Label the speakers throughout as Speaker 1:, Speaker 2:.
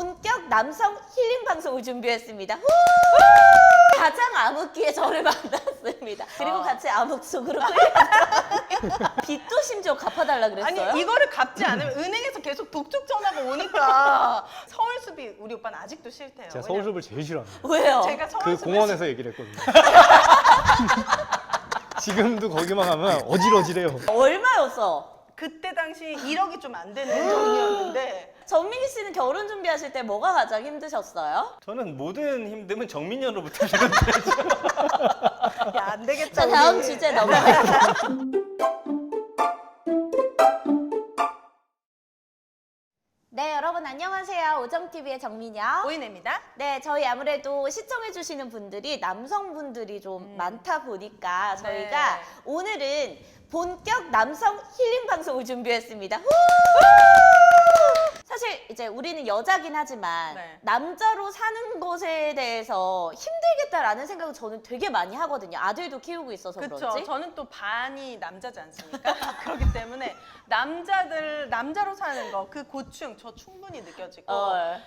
Speaker 1: 본격 남성 힐링 방송을 준비했습니다. 가장 암흑기에 저를 만났습니다. 그리고 같이 암흑 속으로 끌려들어요. 빚도 심지어 갚아달라 그랬어요?
Speaker 2: 아니 이거를 갚지 않으면 은행에서 계속 독촉 전화가 오니까 서울숲이 우리 오빠는 아직도 싫대요.
Speaker 3: 제가
Speaker 2: 왜냐면
Speaker 3: 서울숲을 제일 싫어합니다.
Speaker 1: 왜요?
Speaker 2: 제가
Speaker 3: 그
Speaker 2: 서울숲을
Speaker 3: 공원에서 얘기를 했거든요. 지금도 거기만 가면 어질어질해요.
Speaker 1: 얼마였어?
Speaker 2: 그때 당시 1억이 좀 안 되는 돈이었는데
Speaker 1: 전민기 씨는 결혼 준비하실 때 뭐가 가장 힘드셨어요?
Speaker 4: 저는 모든 힘듦은 정민현으로부터 시작돼요.
Speaker 2: 야 안 되겠다.
Speaker 1: 자, 다음
Speaker 2: 우리.
Speaker 1: 주제 넘어갈게요. 네, 여러분 안녕하세요. 오정TV의 정민영.
Speaker 2: 오인혜입니다.
Speaker 1: 네, 저희 아무래도 시청해주시는 분들이 남성분들이 좀 많다 보니까 저희가
Speaker 2: 네.
Speaker 1: 오늘은 본격 남성 힐링 방송을 준비했습니다. 후! 사실 이제 우리는 여자긴 하지만
Speaker 2: 네.
Speaker 1: 남자로 사는 것에 대해서 힘들겠다라는 생각을 저는 되게 많이 하거든요. 아들도 키우고 있어서
Speaker 2: 그렇죠.
Speaker 1: 그런지.
Speaker 2: 저는 또 반이 남자지 않습니까? 그렇기 때문에 남자로 사는 거 그 고충 저 충분히 느껴지고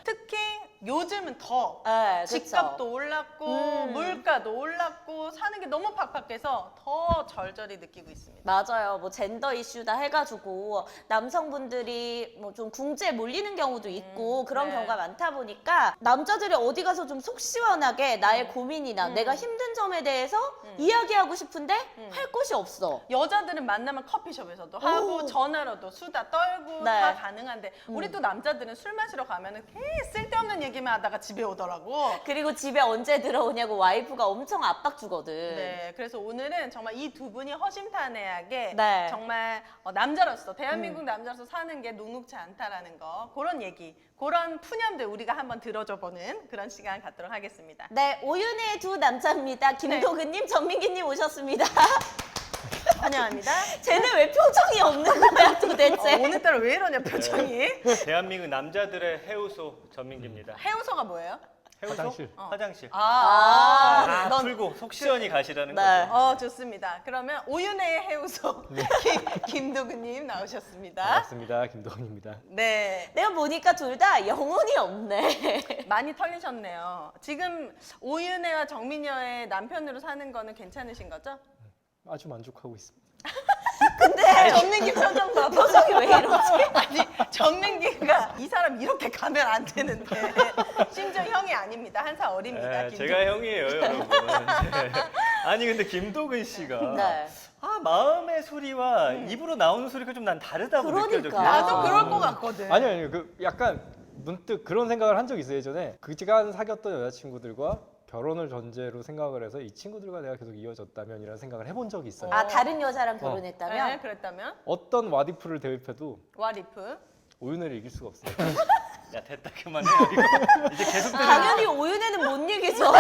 Speaker 2: 특히 요즘은 더
Speaker 1: 네,
Speaker 2: 집값도 올랐고 물가도 올랐고 사는 게 너무 팍팍해서 더 절절히 느끼고 있습니다.
Speaker 1: 맞아요. 뭐 젠더 이슈다 해가지고 남성분들이 뭐 좀 궁지에 몰리는 경우도 있고 그런
Speaker 2: 네.
Speaker 1: 경우가 많다 보니까 남자들이 어디 가서 좀 속 시원하게 나의 고민이나 내가 힘든 점에 대해서 이야기하고 싶은데 할 곳이 없어.
Speaker 2: 여자들은 만나면 커피숍에서도 하고 전화로도 수다 떨고
Speaker 1: 네.
Speaker 2: 다 가능한데 우리 또 남자들은 술 마시러 가면은 쓸데없는 얘기만 하다가 집에 오더라고.
Speaker 1: 그리고 집에 언제 들어오냐고 와이프가 엄청 압박 주거든.
Speaker 2: 네, 그래서 오늘은 정말 이 두 분이 허심탄회하게
Speaker 1: 네.
Speaker 2: 정말 남자로서 대한민국 남자로서 사는 게 녹록지 않다라는 거 그런 얘기 그런 푸념들 우리가 한번 들어줘보는 그런 시간 갖도록 하겠습니다.
Speaker 1: 네, 오윤의 두 남자입니다. 김도근님, 전민기님 오셨습니다.
Speaker 2: 환영합니다.
Speaker 1: 쟤는 왜 표정이 없는 거야 도대체?
Speaker 2: 오늘따라 왜 이러냐 표정이.
Speaker 4: 대한민국 남자들의 해우소 전민기입니다.
Speaker 2: 해우소가 뭐예요?
Speaker 4: 해우소?
Speaker 3: 화장실.
Speaker 4: 화장실.
Speaker 2: 아, 넌
Speaker 4: 풀고 속 시원히 가시라는
Speaker 1: 네.
Speaker 4: 거죠.
Speaker 2: 좋습니다. 그러면 오윤혜의 해우소 김도근님 나오셨습니다.
Speaker 3: 반갑습니다. 김도훈입니다.
Speaker 2: 네,
Speaker 1: 내가 보니까 둘 다 영혼이 없네.
Speaker 2: 많이 털리셨네요. 지금 오윤혜와 정민여의 남편으로 사는 거는 괜찮으신 거죠?
Speaker 3: 아주 만족하고 있습니다.
Speaker 1: 근데
Speaker 2: 전민기 표정 봐봐.
Speaker 1: 표정이 왜 이러지?
Speaker 2: 아니 전민기가 이 사람 이렇게 가면 안 되는데 심지어 형이 아닙니다. 한 살 어립니다.
Speaker 4: 네,
Speaker 2: 김도근.
Speaker 4: 제가 형이에요, 여러분. 네. 아니 근데 김도근 씨가
Speaker 1: 네.
Speaker 4: 마음의 소리와 입으로 나오는 소리가 좀 난 다르다고
Speaker 1: 그러니까.
Speaker 4: 느껴져.
Speaker 2: 나도 그럴 것 같거든.
Speaker 3: 아니요, 그 약간 문득 그런 생각을 한 적이 있어요. 예전에 그간 사귀었던 여자친구들과 결혼을 전제로 생각을 해서 이 친구들과 내가 계속 이어졌다면이라는 생각을 해본 적이 있어요.
Speaker 1: 아, 다른 여자랑 결혼했다면?
Speaker 2: 네, 그랬다면
Speaker 3: 어떤 와디프를 대입해도
Speaker 2: 와리프.
Speaker 3: 오윤회를 이길 수가 없습니다.
Speaker 4: 야 됐다 그만해요. 이거 이제 계속 들으면
Speaker 1: 당연히 오윤혜는 못 이기죠.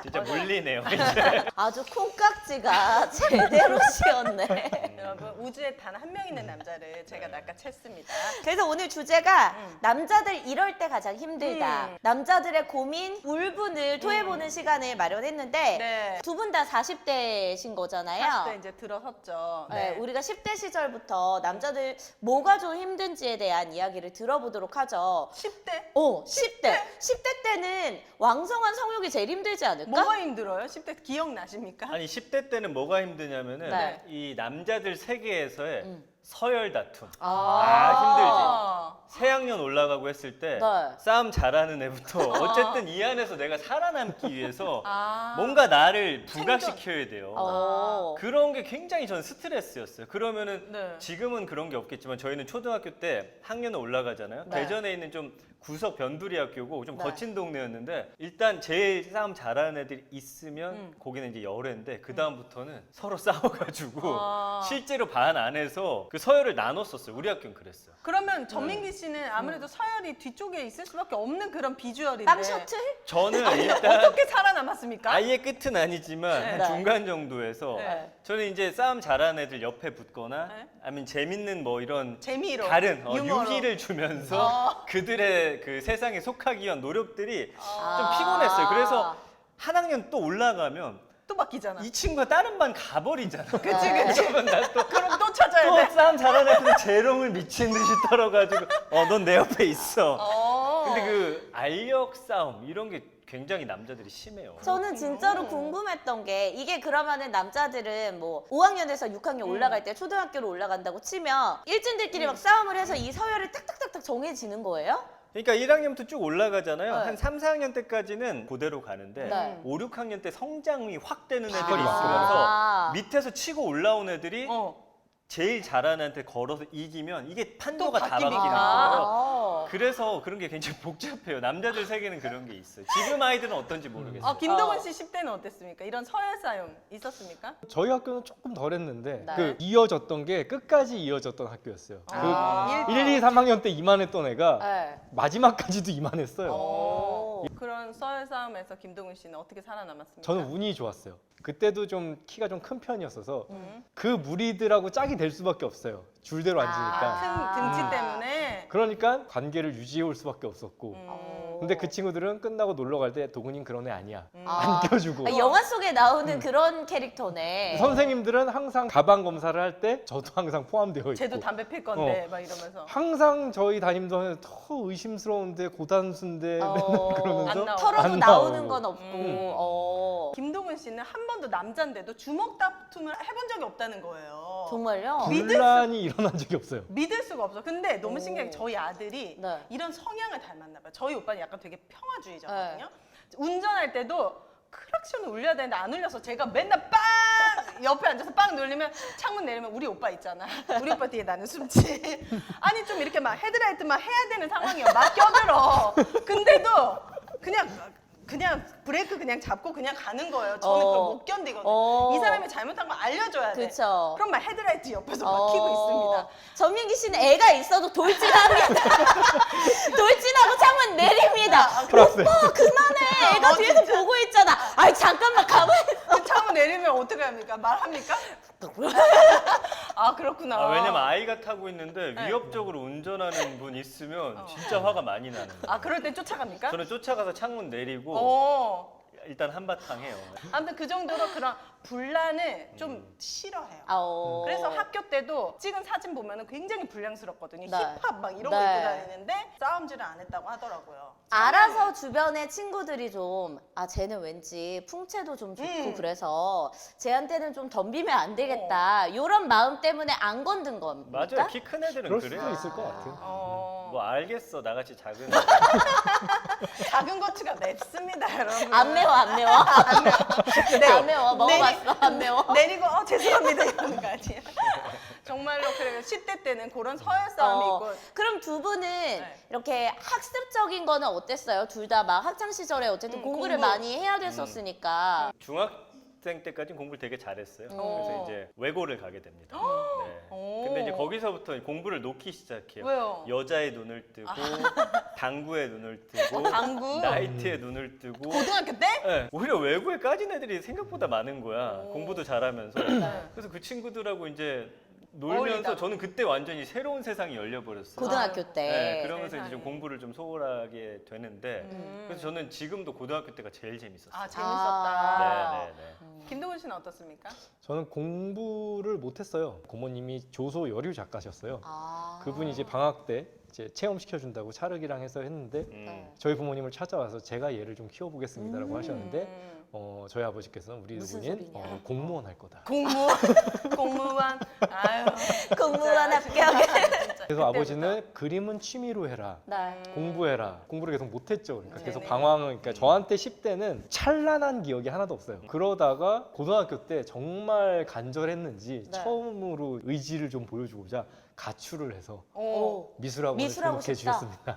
Speaker 4: 진짜 물리네요. 이제.
Speaker 1: 아주 콩깍지가 제대로 씌었네.
Speaker 2: 여러분 우주에 단 한 명 있는 남자를 제가 낚아챘습니다.
Speaker 1: 그래서 오늘 주제가 남자들 이럴 때 가장 힘들다.
Speaker 2: 음.
Speaker 1: 남자들의 고민, 울분을 토해보는 시간을 마련했는데
Speaker 2: 네.
Speaker 1: 두 분 다 40대신 거잖아요.
Speaker 2: 40대 이제 들어섰죠.
Speaker 1: 네, 우리가 10대 시절부터 남자들 뭐가 좀 힘든지에 대한 이야기를 들어보도록 하죠.
Speaker 2: 10대?
Speaker 1: 10대. 10대 때는 왕성한 성욕이 제일 힘들지 않을까?
Speaker 2: 뭐가 힘들어요? 10대 기억나십니까?
Speaker 4: 아니 10대 때는 뭐가 힘드냐면은
Speaker 1: 네.
Speaker 4: 이 남자들 세계에서의 서열 다툼.
Speaker 2: 아,
Speaker 4: 새학년 올라가고 했을 때
Speaker 1: 네.
Speaker 4: 싸움 잘하는 애부터 어쨌든 이 안에서 내가 살아남기 위해서
Speaker 2: 아.
Speaker 4: 뭔가 나를 부각시켜야 돼요.
Speaker 1: 어.
Speaker 4: 그런 게 굉장히 전 스트레스였어요. 그러면은
Speaker 2: 네.
Speaker 4: 지금은 그런 게 없겠지만 저희는 초등학교 때 학년을 올라가잖아요.
Speaker 1: 네.
Speaker 4: 대전에 있는 좀 구석 변두리 학교고 좀
Speaker 1: 네.
Speaker 4: 거친 동네였는데 일단 제일 싸움 잘하는 애들이 있으면 거기는 이제 열애인데 그 다음부터는 서로 싸워가지고
Speaker 2: 아.
Speaker 4: 실제로 반 안에서 그 서열을 나눴었어요. 우리 학교는 그랬어요.
Speaker 2: 그러면 전민기 씨는 아무래도 서열이 뒤쪽에 있을 수밖에 없는 그런 비주얼인데
Speaker 1: 빵 셔틀?
Speaker 4: 저는 일단
Speaker 2: 어떻게 살아남았습니까?
Speaker 4: 아예 끝은 아니지만
Speaker 2: 네.
Speaker 4: 한 중간 정도에서
Speaker 2: 네.
Speaker 4: 저는 이제 싸움 잘하는 애들 옆에 붙거나
Speaker 2: 네.
Speaker 4: 아니면 재밌는 뭐 이런
Speaker 2: 재미로
Speaker 4: 다른
Speaker 2: 유머로.
Speaker 4: 유희를 주면서 그들의 그 세상에 속하기 위한 노력들이 좀 피곤했어요. 그래서 한 학년 또 올라가면
Speaker 2: 또 바뀌잖아.
Speaker 4: 이 친구가 다른 반 가버리잖아.
Speaker 2: 그치.
Speaker 4: 그러면 나또
Speaker 2: 그럼 또 찾아야 돼.
Speaker 4: 싸움 잘하는 애들 재롱을 미친 듯이 떨어가지고 넌 내 옆에 있어. 근데 그 알력 싸움 이런 게 굉장히 남자들이 심해요.
Speaker 1: 저는 진짜로 궁금했던 게 이게 그러면은 남자들은 뭐 5학년에서 6학년 올라갈 때 초등학교로 올라간다고 치면 일진들끼리 막 싸움을 해서 이 서열이 딱딱딱딱 정해지는 거예요?
Speaker 4: 그러니까 1학년부터 쭉 올라가잖아요.
Speaker 1: 네.
Speaker 4: 한 3, 4학년 때까지는 그대로 가는데
Speaker 1: 네.
Speaker 4: 5, 6학년 때 성장이 확 되는 애들이
Speaker 3: 바뀌어요.
Speaker 4: 있으면서 밑에서 치고 올라온 애들이
Speaker 2: 어.
Speaker 4: 제일 잘하는 애한테 걸어서 이기면 이게 판도가 다
Speaker 2: 바뀌니까.
Speaker 4: 바뀌는 거예요.
Speaker 1: 어.
Speaker 4: 그래서 그런 게 굉장히 복잡해요. 남자들 세계는 그런 게 있어요. 지금 아이들은 어떤지 모르겠어요.
Speaker 2: 김동원 씨 10대는 어땠습니까? 이런 서열 싸움 있었습니까?
Speaker 3: 저희 학교는 조금 덜했는데
Speaker 1: 네.
Speaker 3: 그 이어졌던 게 끝까지 이어졌던 학교였어요.
Speaker 1: 아.
Speaker 3: 그 1, 2, 3학년 때 이만했던 애가
Speaker 1: 네.
Speaker 3: 마지막까지도 이만했어요.
Speaker 1: 오.
Speaker 2: 그런 서열 싸움에서 김동훈 씨는 어떻게 살아남았습니까?
Speaker 3: 저는 운이 좋았어요. 그때도 좀 키가 좀 큰 편이었어서
Speaker 2: 음.
Speaker 3: 그 무리들하고 짝이 될 수밖에 없어요. 줄대로 앉으니까.
Speaker 2: 큰 등치 때문에.
Speaker 3: 그러니까 관계를 유지해 올 수밖에 없었고.
Speaker 1: 어.
Speaker 3: 근데 그 친구들은 끝나고 놀러 갈 때 도군이는 그런 애 아니야.
Speaker 1: 아.
Speaker 3: 안 껴주고.
Speaker 1: 아, 영화 속에 나오는 그런 캐릭터네.
Speaker 3: 선생님들은 항상 가방 검사를 할 때 저도 항상 포함되어 있고.
Speaker 2: 쟤도 담배 필 건데 막 이러면서.
Speaker 3: 항상 저희 담임 선생님 더 의심스러운데 고단수인데
Speaker 1: 어.
Speaker 3: 맨날 그러면서
Speaker 2: 안 나오고.
Speaker 1: 털어도
Speaker 3: 안
Speaker 1: 나오는
Speaker 3: 나오고.
Speaker 1: 건 없고. 어.
Speaker 2: 김동훈 씨는 한 번도 남잔데도 주먹 다툼을 해본 적이 없다는 거예요.
Speaker 1: 정말요?
Speaker 3: 분란이 일어난 적이 없어요.
Speaker 2: 믿을 수가 없어. 근데 너무
Speaker 1: 오.
Speaker 2: 신기한 게 저희 아들이
Speaker 1: 네.
Speaker 2: 이런 성향을 닮았나 봐요. 저희 오빠는 약간 되게 평화주의자거든요.
Speaker 1: 네.
Speaker 2: 운전할 때도 크락션을 울려야 되는데 안 울려서 제가 맨날 빵 옆에 앉아서 빵 눌리면 창문 내리면 우리 오빠 있잖아. 우리 오빠 뒤에 나는 숨지. 아니 좀 이렇게 막 헤드라이트 막 해야 되는 상황이야. 막 껴들어. 근데도 그냥 브레이크 그냥 잡고 그냥 가는 거예요. 저는 그걸 못 견디거든요.
Speaker 1: 어.
Speaker 2: 이 사람이 잘못한 거 알려줘야 돼.
Speaker 1: 그쵸.
Speaker 2: 그럼 막 헤드라이트 옆에서 막 켜고 있습니다.
Speaker 1: 전민기 씨는 애가 있어도 돌진합니다. 돌진하고 창문 내립니다.
Speaker 3: 플러스.
Speaker 1: 그만해. 애가 뒤에서
Speaker 2: 진짜?
Speaker 1: 보고 있잖아. 아이 잠깐만 가만히 있어.
Speaker 2: 그 창문 내리면 어떻게 합니까? 말합니까? 아 그렇구나.
Speaker 4: 왜냐면 아이가 타고 있는데
Speaker 2: 네.
Speaker 4: 위협적으로 운전하는 분 있으면 진짜 화가 많이 나는 거예요.
Speaker 2: 아 그럴 때 쫓아갑니까?
Speaker 4: 저는 쫓아가서 창문 내리고
Speaker 2: 어.
Speaker 4: 일단 한바탕 해요.
Speaker 2: 아무튼 그 정도로 그런 분란을 좀 싫어해요.
Speaker 1: 아오.
Speaker 2: 그래서 학교 때도 찍은 사진 보면 굉장히 불량스럽거든요.
Speaker 1: 네.
Speaker 2: 힙합 막 이런
Speaker 1: 네.
Speaker 2: 거 입고 다니는데 싸움질을 안 했다고 하더라고요.
Speaker 1: 알아서 주변의 친구들이 좀 쟤는 왠지 풍채도 좀 좋고 그래서 쟤한테는 좀 덤비면 안 되겠다 이런 마음 때문에 안 건든 겁니까?
Speaker 4: 맞아요. 키 큰 애들은
Speaker 3: 그럴
Speaker 4: 그래요.
Speaker 3: 수도 있을 것 같아요.
Speaker 4: 뭐 알겠어. 나같이 작은
Speaker 2: 작은 고추가 맵습니다, 여러분.
Speaker 1: 안 매워 안 매워
Speaker 2: 네.
Speaker 1: 안 매워 먹어봤어 안 매워
Speaker 2: 내리고 죄송합니다 이러는 거 아니에요? 정말로 그래요. 10대 때는 그런 서열 싸움이 있고
Speaker 1: 그럼 두 분은
Speaker 2: 네.
Speaker 1: 이렇게 학습적인 거는 어땠어요? 둘 다 막 학창 시절에 어쨌든 공부를
Speaker 2: 공부.
Speaker 1: 많이 해야 됐었으니까
Speaker 4: 중학생 때까지는 공부를 되게 잘했어요. 그래서 이제 외고를 가게 됩니다. 네.
Speaker 2: 오.
Speaker 4: 근데 이제 거기서부터 공부를 놓기 시작해요.
Speaker 2: 왜요?
Speaker 4: 여자의 눈을 뜨고 당구에 눈을 뜨고
Speaker 2: 당구?
Speaker 4: 나이트에 눈을 뜨고
Speaker 2: 고등학교 때?
Speaker 4: 네, 오히려 외고에 까진 애들이 생각보다 많은 거야. 공부도 잘하면서.
Speaker 2: 네.
Speaker 4: 그래서 그 친구들하고 이제 놀면서
Speaker 2: 어울리다가.
Speaker 4: 저는 그때 완전히 새로운 세상이 열려버렸어요.
Speaker 1: 고등학교 때
Speaker 4: 네, 그러면서
Speaker 2: 세상에.
Speaker 4: 이제 좀 공부를 좀 소홀하게 되는데 그래서 저는 지금도 고등학교 때가 제일 재밌었어요.
Speaker 2: 아 재밌었다.
Speaker 4: 네, 네, 네.
Speaker 2: 김동훈 씨는 어떻습니까?
Speaker 3: 저는 공부를 못했어요. 고모님이 조소 여류 작가셨어요.
Speaker 1: 아.
Speaker 3: 그분이 이제 방학 때 이제 체험시켜 준다고 차르기랑 해서 했는데
Speaker 1: 네.
Speaker 3: 저희 부모님을 찾아와서 제가 얘를 좀 키워보겠습니다라고 하셨는데 저희 아버지께서는 우리
Speaker 1: 무슨
Speaker 3: 누구는
Speaker 1: 소리냐?
Speaker 3: 공무원 할 거다.
Speaker 2: 공무원 아유
Speaker 1: 공무원
Speaker 2: 진짜,
Speaker 1: 합격.
Speaker 2: 진짜.
Speaker 3: 그래서 아버지는 그림은 취미로 해라.
Speaker 1: 네.
Speaker 3: 공부해라. 공부를 계속 못했죠. 그러니까 계속
Speaker 2: 네네.
Speaker 3: 방황을. 그러니까 저한테 10대는 찬란한 기억이 하나도 없어요. 그러다가 고등학교 때 정말 간절했는지
Speaker 1: 네.
Speaker 3: 처음으로 의지를 좀 보여주고자 가출을 해서
Speaker 2: 오.
Speaker 3: 미술학원을
Speaker 1: 미술하고
Speaker 3: 등록해
Speaker 1: 싶다.
Speaker 3: 주셨습니다.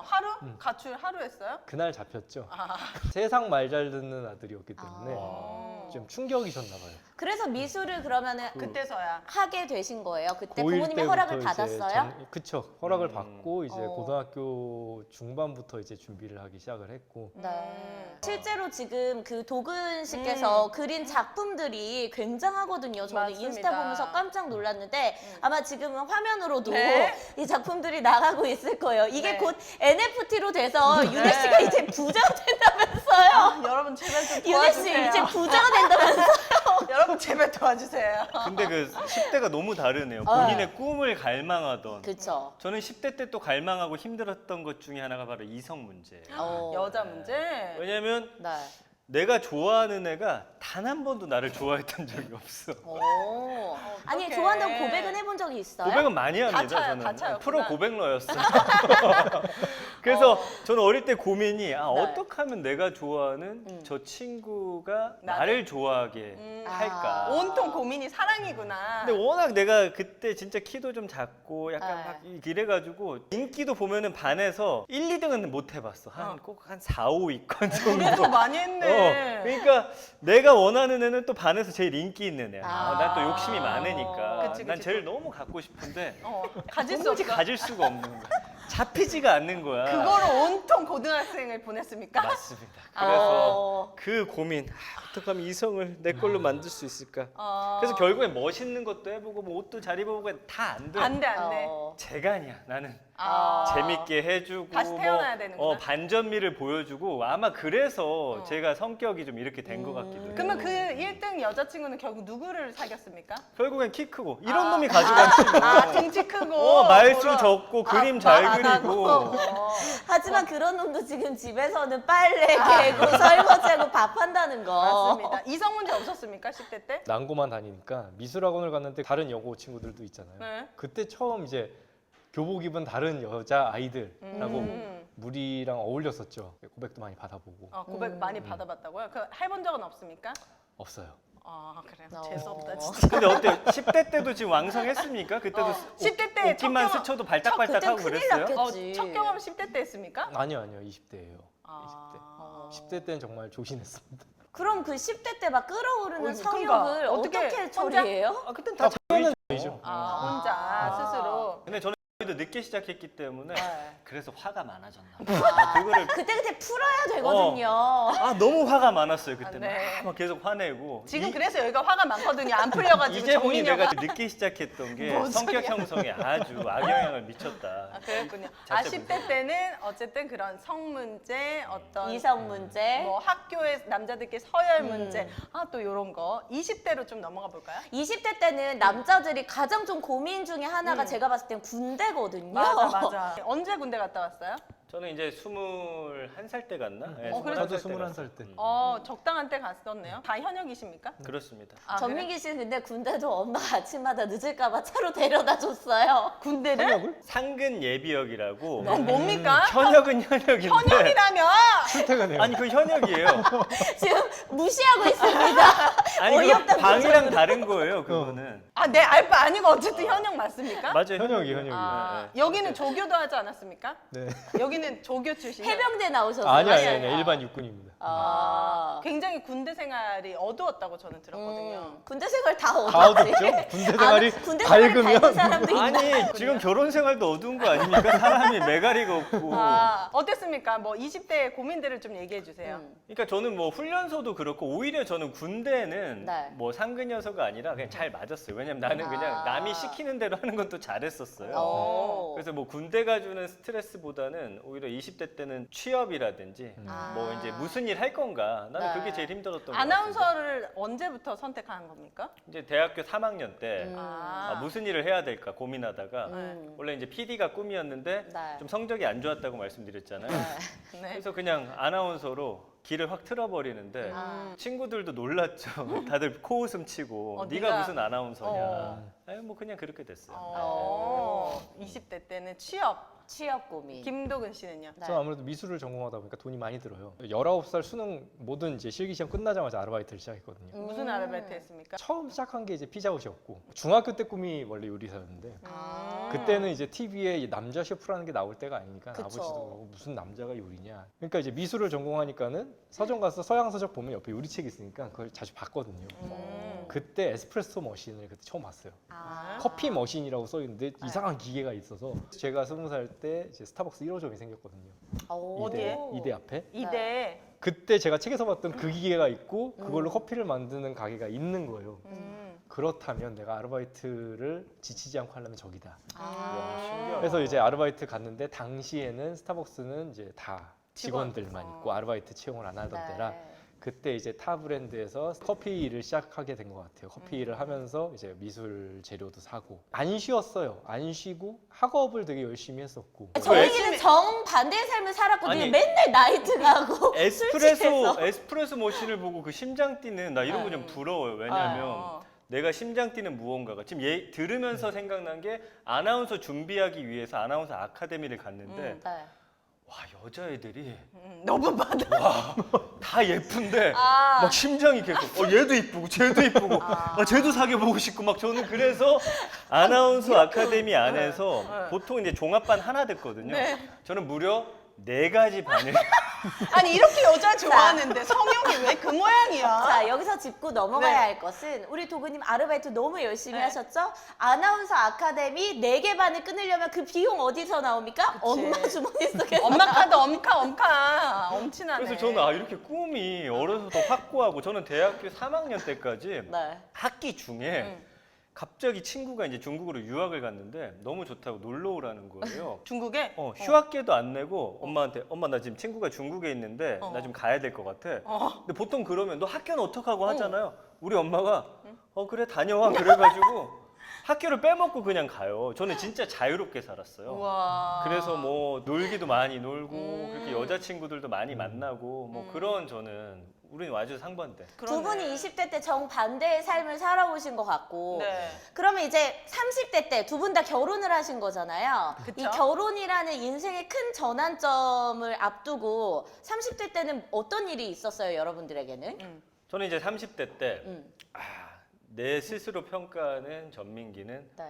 Speaker 2: 하루? 가출 하루 했어요?
Speaker 3: 그날 잡혔죠.
Speaker 2: 아.
Speaker 3: 세상 말 잘 듣는 아들이었기 때문에
Speaker 1: 아.
Speaker 3: 좀 충격이셨나 봐요.
Speaker 1: 그래서 미술을 그러면은
Speaker 2: 그때서야.
Speaker 1: 하게 되신 거예요? 그때
Speaker 3: 고1
Speaker 1: 부모님의
Speaker 3: 때부터
Speaker 1: 허락을
Speaker 3: 이제
Speaker 1: 받았어요?
Speaker 3: 그쵸. 허락을 받고 이제
Speaker 1: 어.
Speaker 3: 고등학교 중반부터 이제 준비를 하기 시작을 했고
Speaker 1: 네. 실제로 지금 그 도근 씨께서 그린 작품들이 굉장하거든요. 저는
Speaker 2: 맞습니다.
Speaker 1: 인스타 보면서 깜짝 놀랐는데 아마 지금은 화면으로도
Speaker 2: 네.
Speaker 1: 이 작품들이 나가고 있을 거예요. 이게
Speaker 2: 네.
Speaker 1: 곧 NFT로 돼서 윤혜 씨가 이제 부자가 된다면서요?
Speaker 2: 여러분 제발 좀
Speaker 1: 윤혜 씨
Speaker 2: 도와주세요.
Speaker 1: 이제 부자가 된다면서요?
Speaker 2: 여러분 제발 도와주세요.
Speaker 4: 근데 그 10대가 너무 다르네요.
Speaker 1: 어.
Speaker 4: 본인의 꿈을 갈망하던.
Speaker 1: 그쵸.
Speaker 4: 저는 10대 때 또 갈망하고 힘들었던 것 중에 하나가 바로 이성 문제예요.
Speaker 2: 여자 문제.
Speaker 4: 왜냐면
Speaker 1: 네.
Speaker 4: 내가 좋아하는 애가 단 한 번도 나를 좋아했던 적이 없어.
Speaker 1: 오. 아니
Speaker 2: 어떡해.
Speaker 1: 좋아한다고 고백은 해본 적이 있어요?
Speaker 4: 고백은 많이 합니다.
Speaker 2: 차요,
Speaker 4: 저는
Speaker 2: 다 차였구나.
Speaker 4: 프로 고백러였어요. 그래서 저는 어릴 때 고민이 어떻게 하면 내가 좋아하는 저 친구가 나를 좋아하게 할까.
Speaker 2: 온통 고민이 사랑이구나.
Speaker 4: 근데 워낙 내가 그때 진짜 키도 좀 작고 약간
Speaker 1: 네.
Speaker 4: 막 이래가지고 인기도 보면은 반에서 1, 2등은 못 해봤어. 꼭 한 4, 5위권 정도.
Speaker 2: 우리도 많이 했네.
Speaker 4: 그러니까 내가 원하는 애는 또 반에서 제일 인기 있는 애야.
Speaker 1: 아.
Speaker 4: 난 또 욕심이 많으니까.
Speaker 2: 그치,
Speaker 4: 난
Speaker 2: 그치.
Speaker 4: 제일 너무 갖고 싶은데
Speaker 2: 가질 수
Speaker 4: 도무지
Speaker 2: 없어.
Speaker 4: 가질 수가 없는 거야. 잡히지가 않는 거야.
Speaker 2: 그거로 온통 고등학생을 보냈습니까?
Speaker 4: 맞습니다. 그래서
Speaker 1: 어.
Speaker 4: 그 고민, 어떻게 하면 이성을 내 걸로 만들 수 있을까?
Speaker 2: 어.
Speaker 4: 그래서 결국엔 멋있는 것도 해보고 뭐 옷도 잘 입어보고 다 안 돼.
Speaker 2: 안 돼, 안 돼.
Speaker 1: 어.
Speaker 4: 재간이야. 나는
Speaker 2: 아.
Speaker 4: 재밌게 해주고
Speaker 2: 다시 태어나야 되는구나.
Speaker 4: 반전미를 보여주고 아마 그래서 제가 성격이 좀 이렇게 된 것 같기도 해요.
Speaker 2: 그러면 그 1등 여자친구는 결국 누구를 사귀었습니까?
Speaker 4: 결국엔 키 크고 이런 놈이 가져갔지 뭐.
Speaker 2: 아, 등치 크고.
Speaker 4: 말수
Speaker 2: 그런-
Speaker 4: 적고 그림 잘
Speaker 2: 말 안
Speaker 4: 그리고
Speaker 2: 하고.
Speaker 1: 하지만 그런 놈도 지금 집에서는 빨래 개고 설거지하고 밥한다는 거.
Speaker 2: 맞습니다. 이성 문제 없었습니까? 10대 때?
Speaker 3: 난고만 다니니까 미술학원을 갔는데 다른 여고 친구들도 있잖아요.
Speaker 2: 네.
Speaker 3: 그때 처음 이제 교복 입은 다른 여자 아이들하고 무리랑 어울렸었죠. 고백도 많이 받아보고
Speaker 2: 고백 많이 받아봤다고요? 그 해본 적은 없습니까?
Speaker 3: 없어요.
Speaker 2: 아, 그래요.
Speaker 1: 어.
Speaker 2: 재수없다, 진짜.
Speaker 4: 근데 어때요? 10대 때도 지금 왕성했습니까? 그때도
Speaker 2: 10대 때
Speaker 4: 옷깃만
Speaker 2: 첫 경험-
Speaker 4: 스쳐도 발딱발딱
Speaker 1: 그땐
Speaker 4: 하고
Speaker 1: 큰일
Speaker 4: 그랬어요?
Speaker 1: 났겠지.
Speaker 2: 첫 경험 10대 때 했습니까?
Speaker 3: 아니요, 20대예요.
Speaker 2: 아.
Speaker 3: 10대 때는 정말 조신했습니다.
Speaker 1: 그럼 그 10대 때 막 끌어오르는
Speaker 2: 그러니까.
Speaker 1: 성욕을
Speaker 2: 어떻게,
Speaker 1: 어떻게
Speaker 2: 혼자?
Speaker 1: 처리해요?
Speaker 4: 그땐 다
Speaker 3: 보이죠?
Speaker 2: 혼자 스스로.
Speaker 4: 근데 저는 늦게 시작했기 때문에
Speaker 2: 네.
Speaker 4: 그래서 화가 많아졌나 봐. 그거를
Speaker 1: 그때 풀어야 되거든요.
Speaker 4: 너무 화가 많았어요 그때.
Speaker 2: 네.
Speaker 4: 막 계속 화내고.
Speaker 2: 지금 그래서 여기가 화가 많거든요. 안 풀려가지고
Speaker 4: 이제 보니
Speaker 2: 정리녀가.
Speaker 4: 내가 늦게 시작했던 게
Speaker 2: 뭔
Speaker 4: 성격
Speaker 2: 소리야.
Speaker 4: 형성에 아주 악영향을 미쳤다.
Speaker 2: 아, 그랬군요.
Speaker 4: 자체
Speaker 2: 10대 때는 어쨌든 그런 성 문제, 어떤
Speaker 1: 이성 문제.
Speaker 2: 뭐 학교에 남자들끼리 서열 문제, 또 이런 거. 20대로 좀 넘어가 볼까요?
Speaker 1: 20대 때는 남자들이 가장 좀 고민 중에 하나가 제가 봤을 땐 군대거든요.
Speaker 2: 맞아. 언제 군대 갔다 왔어요?
Speaker 4: 저는 이제 21살 때 갔나? 네,
Speaker 2: 그래도
Speaker 4: 21살 때
Speaker 3: 21살
Speaker 4: 갔어요.
Speaker 3: 때.
Speaker 2: 적당한 때 갔었네요. 다 현역이십니까?
Speaker 4: 그렇습니다.
Speaker 2: 아, 그래?
Speaker 1: 전민기 씨는 근데 군대도 엄마가 아침마다 늦을까봐 차로 데려다 줬어요.
Speaker 2: 군대를?
Speaker 4: 상근 예비역이라고.
Speaker 2: 뭡니까?
Speaker 4: 현역은 현역인데.
Speaker 2: 현역이라며!
Speaker 3: 출퇴근해요.
Speaker 4: 아니 그 현역이에요.
Speaker 1: 지금 무시하고 있습니다.
Speaker 4: 아니 그
Speaker 1: 어이없다는
Speaker 4: 방이랑
Speaker 1: 표정으로.
Speaker 4: 다른 거예요. 그거는.
Speaker 2: 내 알바 아니고 어쨌든 현역 맞습니까?
Speaker 4: 맞아요.
Speaker 3: 현역이.
Speaker 2: 여기는 조교도 하지 않았습니까?
Speaker 3: 네.
Speaker 2: 여기는 조교 출신.
Speaker 1: 해병대 나오셨어요.
Speaker 3: 아니, 일반 육군입니다.
Speaker 2: 굉장히 군대 생활이 어두웠다고 저는 들었거든요.
Speaker 1: 군대 생활 다
Speaker 3: 다
Speaker 1: 어둡지.
Speaker 3: 어둡죠? 군대 생활이
Speaker 1: 군대 생활
Speaker 3: 밝으면
Speaker 1: 밝은 사람도 있나?
Speaker 4: 아니 지금 결혼 생활도 어두운 거 아닙니까? 사람이 매가리가 없고.
Speaker 2: 어땠습니까? 뭐 20대 고민들을 좀 얘기해 주세요.
Speaker 4: 그러니까 저는 뭐 훈련소도 그렇고 오히려 저는 군대는
Speaker 1: 네.
Speaker 4: 뭐 상근여서가 아니라 그냥 잘 맞았어요. 왜냐면 나는 그냥 남이 시키는 대로 하는 건 또 잘했었어요.
Speaker 1: 오.
Speaker 4: 그래서 뭐 군대가 주는 스트레스보다는 오히려 20대 때는 취업이라든지 뭐 이제 무슨 일 할 건가 나는
Speaker 1: 네.
Speaker 4: 그게 제일 힘들었던 것 같아요.
Speaker 2: 아나운서를 언제부터 선택한 겁니까?
Speaker 4: 이제 대학교 3학년 때
Speaker 2: 아.
Speaker 4: 무슨 일을 해야 될까 고민하다가 원래 이제 PD가 꿈이었는데
Speaker 1: 네.
Speaker 4: 좀 성적이 안 좋았다고 말씀드렸잖아요.
Speaker 2: 네.
Speaker 4: 그래서 그냥 아나운서로 길을 확 틀어버리는데 친구들도 놀랐죠. 다들 코웃음 치고 네가
Speaker 2: 네가-
Speaker 4: 무슨 아나운서냐. 아니 뭐 그냥 그렇게 됐어요.
Speaker 2: 20대 때는 취업.
Speaker 1: 취업 고민.
Speaker 2: 김도근 씨는요?
Speaker 1: 네.
Speaker 3: 저 아무래도 미술을 전공하다 보니까 돈이 많이 들어요. 19살 수능 모든 이제 실기시험 끝나자마자 아르바이트를 시작했거든요.
Speaker 2: 무슨 아르바이트 했습니까?
Speaker 3: 처음 시작한 게 이제 피자헛이었고 중학교 때 꿈이 원래 요리사였는데 그때는 이제 TV에 남자 셰프라는 게 나올 때가 아니니까
Speaker 1: 그쵸.
Speaker 3: 아버지도 무슨 남자가 요리냐. 그러니까 이제 미술을 전공하니까는 서점 가서 서양 서적 보면 옆에 요리책이 있으니까 그걸 자주 봤거든요. 그때 에스프레소 머신을 그때 처음 봤어요. 커피 머신이라고 써 있는데 이상한 기계가 있어서 제가 20살 때 이제 스타벅스 1호점이 생겼거든요.
Speaker 2: 어디에?
Speaker 3: 이대 앞에.
Speaker 2: 이대.
Speaker 3: 그때 제가 책에서 봤던 그 기계가 있고 그걸로 커피를 만드는 가게가 있는 거예요. 그렇다면 내가 아르바이트를 지치지 않고 하려면 저기다.
Speaker 4: 와, 신기하다.
Speaker 3: 그래서 이제 아르바이트 갔는데 당시에는 스타벅스는 이제 다 직원들만 있고 아르바이트 채용을 안 하던
Speaker 1: 네.
Speaker 3: 때라 그때 이제 타 브랜드에서 커피 일을 시작하게 된 것 같아요. 커피 일을 하면서 이제 미술 재료도 사고 안 쉬었어요. 안 쉬고 학업을 되게 열심히 했었고.
Speaker 1: 정민이는 정반대의 삶을 살았거든요.
Speaker 4: 아니,
Speaker 1: 맨날 나이트 가고 술 취해서.
Speaker 4: 에스프레소 머신을 보고 그 심장 뛰는 나 이런 거 좀 부러워요. 왜냐하면
Speaker 2: 어.
Speaker 4: 내가 심장 뛰는 무언가가 지금 들으면서 생각난 게 아나운서 준비하기 위해서 아나운서 아카데미를 갔는데
Speaker 1: 네.
Speaker 4: 와 여자애들이
Speaker 2: 너무 많아.
Speaker 4: 다 예쁜데
Speaker 1: 아.
Speaker 4: 막 심장이 계속 얘도 이쁘고 쟤도 이쁘고 쟤도 사귀어 보고 싶고 막 저는 그래서 아나운서 아카데미 안에서 보통 이제 종합반 하나 됐거든요.
Speaker 2: 네.
Speaker 4: 저는 무려 4가지 반을
Speaker 2: 아니 이렇게 여자 좋아하는데 성형이 왜 그 모양이야?
Speaker 1: 자, 여기서 짚고 넘어가야
Speaker 2: 네.
Speaker 1: 할 것은 우리 도구님 아르바이트 너무 열심히
Speaker 2: 네.
Speaker 1: 하셨죠? 아나운서 아카데미 4개 반을 끊으려면 그 비용 어디서 나옵니까? 엄마 주머니 속에서.
Speaker 2: 엄마 카드 엄친하네.
Speaker 4: 그래서 저는 이렇게 꿈이 어려서부터 확고하고 저는 대학교 3학년 때까지
Speaker 1: 네.
Speaker 4: 학기 중에 갑자기 친구가 이제 중국으로 유학을 갔는데 너무 좋다고 놀러 오라는 거예요.
Speaker 2: 중국에?
Speaker 4: 휴학계도 안 내고 엄마한테 엄마 나 지금 친구가 중국에 있는데 나 좀 가야 될 것 같아. 근데 보통 그러면 너 학교는 어떡하고 하잖아요. 우리 엄마가 그래 다녀와 그래가지고 학교를 빼먹고 그냥 가요. 저는 진짜 자유롭게 살았어요.
Speaker 2: 우와.
Speaker 4: 그래서 뭐 놀기도 많이 놀고 그렇게 여자친구들도 많이 만나고 뭐 그런 저는 우리는 아주 상반대.
Speaker 1: 두 분이 20대 때 정반대의 삶을 살아오신 것 같고
Speaker 2: 네.
Speaker 1: 그러면 이제 30대 때 두 분 다 결혼을 하신 거잖아요.
Speaker 2: 그쵸?
Speaker 1: 이 결혼이라는 인생의 큰 전환점을 앞두고 30대 때는 어떤 일이 있었어요, 여러분들에게는?
Speaker 4: 저는 이제 30대 때
Speaker 1: 음.
Speaker 4: 내 스스로 평가하는 전민기는
Speaker 1: 네.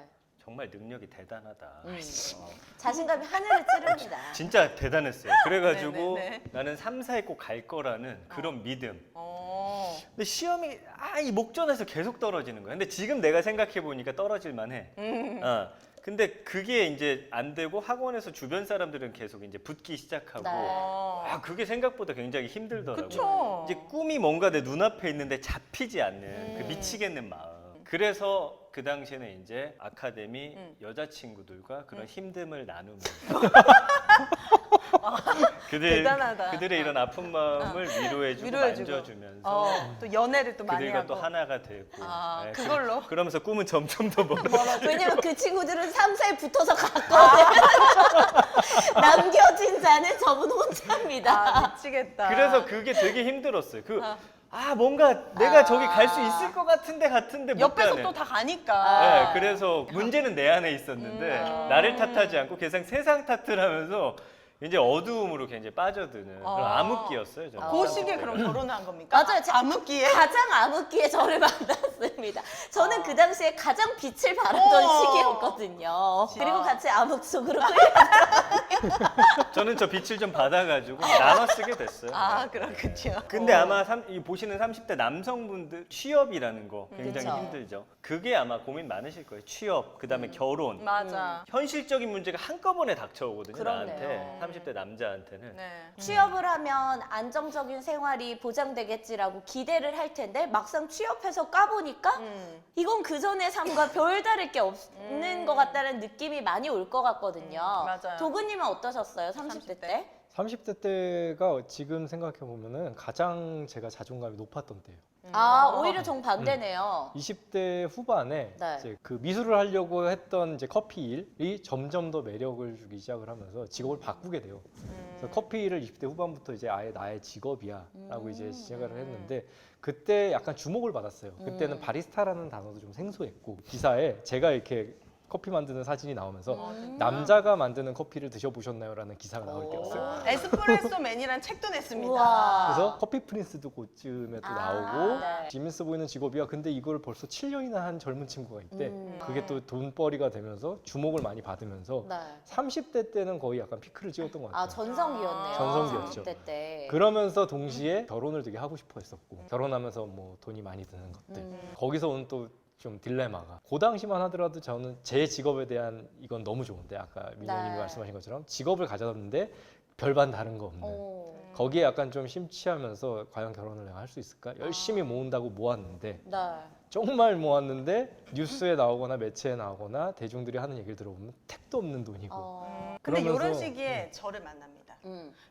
Speaker 4: 정말 능력이 대단하다.
Speaker 1: 자신감이 하늘을 찌릅니다.
Speaker 4: 진짜 대단했어요. 그래가지고
Speaker 2: 네네네.
Speaker 4: 나는 3, 4에 꼭 갈 거라는 그런 믿음.
Speaker 2: 어.
Speaker 4: 근데 시험이 이 목전에서 계속 떨어지는 거야. 근데 지금 내가 생각해 보니까 떨어질 만해. 근데 그게 이제 안 되고 학원에서 주변 사람들은 계속 이제 붙기 시작하고
Speaker 1: 네.
Speaker 4: 그게 생각보다 굉장히 힘들더라고요.
Speaker 2: 그쵸.
Speaker 4: 이제 꿈이 뭔가 내 눈앞에 있는데 잡히지 않는 그 미치겠는 마음. 그래서 그 당시에는 이제 아카데미 여자친구들과 그런 힘듦을 나누면서
Speaker 2: 대단하다.
Speaker 4: 그들의 이런 아픈 마음을 위로해주고
Speaker 2: 위로해주고.
Speaker 4: 만져주면서
Speaker 2: 또 연애를 또 많이
Speaker 4: 그들과
Speaker 2: 하고.
Speaker 4: 또 하나가 되고 네,
Speaker 2: 그걸로?
Speaker 4: 그러면서 꿈은 점점 더 멀어.
Speaker 1: 왜냐면 그 친구들은 3, 4에 붙어서 갔거든. 남겨진 자는 저분 혼자입니다.
Speaker 2: 미치겠다.
Speaker 4: 그래서 그게 되게 힘들었어요. 뭔가 내가 저기 갈 수 있을 것 같은데 못
Speaker 2: 옆에서
Speaker 4: 가네.
Speaker 2: 또 다 가니까.
Speaker 4: 네, 그래서 문제는 내 안에 있었는데 나를 탓하지 않고 계속 세상 탓을 하면서 이제 어두움으로 굉장히 빠져드는 그런 암흑기였어요. 저는.
Speaker 2: 그 시기에 그럼 결혼을 한 겁니까?
Speaker 1: 맞아요.
Speaker 2: 암흑기에?
Speaker 1: 가장 암흑기에 저를 만났습니다. 저는 그 당시에 가장 빛을 발하던 시기였거든요. 그리고 같이 암흑 속으로
Speaker 4: 저는 저 빛을 좀 받아가지고 나눠 쓰게 됐어요.
Speaker 2: 그렇군요.
Speaker 4: 근데 아마 이 보시는 30대 남성분들 취업이라는 거 굉장히
Speaker 1: 그쵸.
Speaker 4: 힘들죠. 그게 아마 고민 많으실 거예요. 취업, 그다음에 결혼.
Speaker 2: 맞아.
Speaker 4: 현실적인 문제가 한꺼번에 닥쳐오거든요.
Speaker 1: 그렇네요.
Speaker 4: 나한테 30대 남자한테는.
Speaker 2: 네.
Speaker 1: 취업을 하면 안정적인 생활이 보장되겠지라고 기대를 할 텐데 막상 취업해서 까보니까 이건 그 전의 삶과 별다를 게 없는 것 같다는 느낌이 많이 올 것 같거든요.
Speaker 2: 맞아요.
Speaker 1: 도구님은 어떠셨어요? 30대 때?
Speaker 3: 30대 때가 지금 생각해 보면은 가장 제가 자존감이 높았던 때예요.
Speaker 1: 오히려 정반대네요.
Speaker 3: 20대 후반에
Speaker 1: 네.
Speaker 3: 이제 그 미술을 하려고 했던 이제 커피 일이 점점 더 매력을 주기 시작을 하면서 직업을 바꾸게 돼요. 그래서 커피 일을 20대 후반부터 이제 아예 나의 직업이야라고 이제 시작을 했는데 그때 약간 주목을 받았어요. 그때는 바리스타라는 단어도 좀 생소했고 기사에 제가 이렇게 커피 만드는 사진이 나오면서 남자가 만드는 커피를 드셔보셨나요?라는 기사가 나올 때였어요.
Speaker 2: 에스프레소 맨이라는 책도 냈습니다.
Speaker 1: 우와.
Speaker 3: 그래서 커피 프린스도 그쯤에 또 나오고
Speaker 1: 네.
Speaker 3: 재밌어 보이는 직업이야. 근데 이걸 벌써 7년이나 한 젊은 친구가 있대. 그게 또 돈벌이가 되면서 주목을 많이 받으면서
Speaker 1: 네.
Speaker 3: 30대 때는 거의 약간 피크를 찍었던 것 같아요.
Speaker 1: 전성기였네요.
Speaker 3: 전성기였죠.
Speaker 1: 30대 때.
Speaker 3: 그러면서 동시에 결혼을 되게 하고 싶어 했었고 결혼하면서 뭐 돈이 많이 드는 것들 거기서 오는 또 좀 딜레마가 그 당시만 하더라도 저는 제 직업에 대한 이건 너무 좋은데 아까 민호님이
Speaker 1: 네.
Speaker 3: 말씀하신 것처럼 직업을 가졌는데 별반 다른 거 없는 거기에 약간 좀 심취하면서 과연 결혼을 내가 할 수 있을까 열심히 모은다고 모았는데
Speaker 1: 네.
Speaker 3: 정말 모았는데 뉴스에 나오거나 매체에 나오거나 대중들이 하는 얘기를 들어보면 택도 없는 돈이고.
Speaker 2: 근데 이런
Speaker 3: 그러면서
Speaker 2: 시기에 저를 만납니다.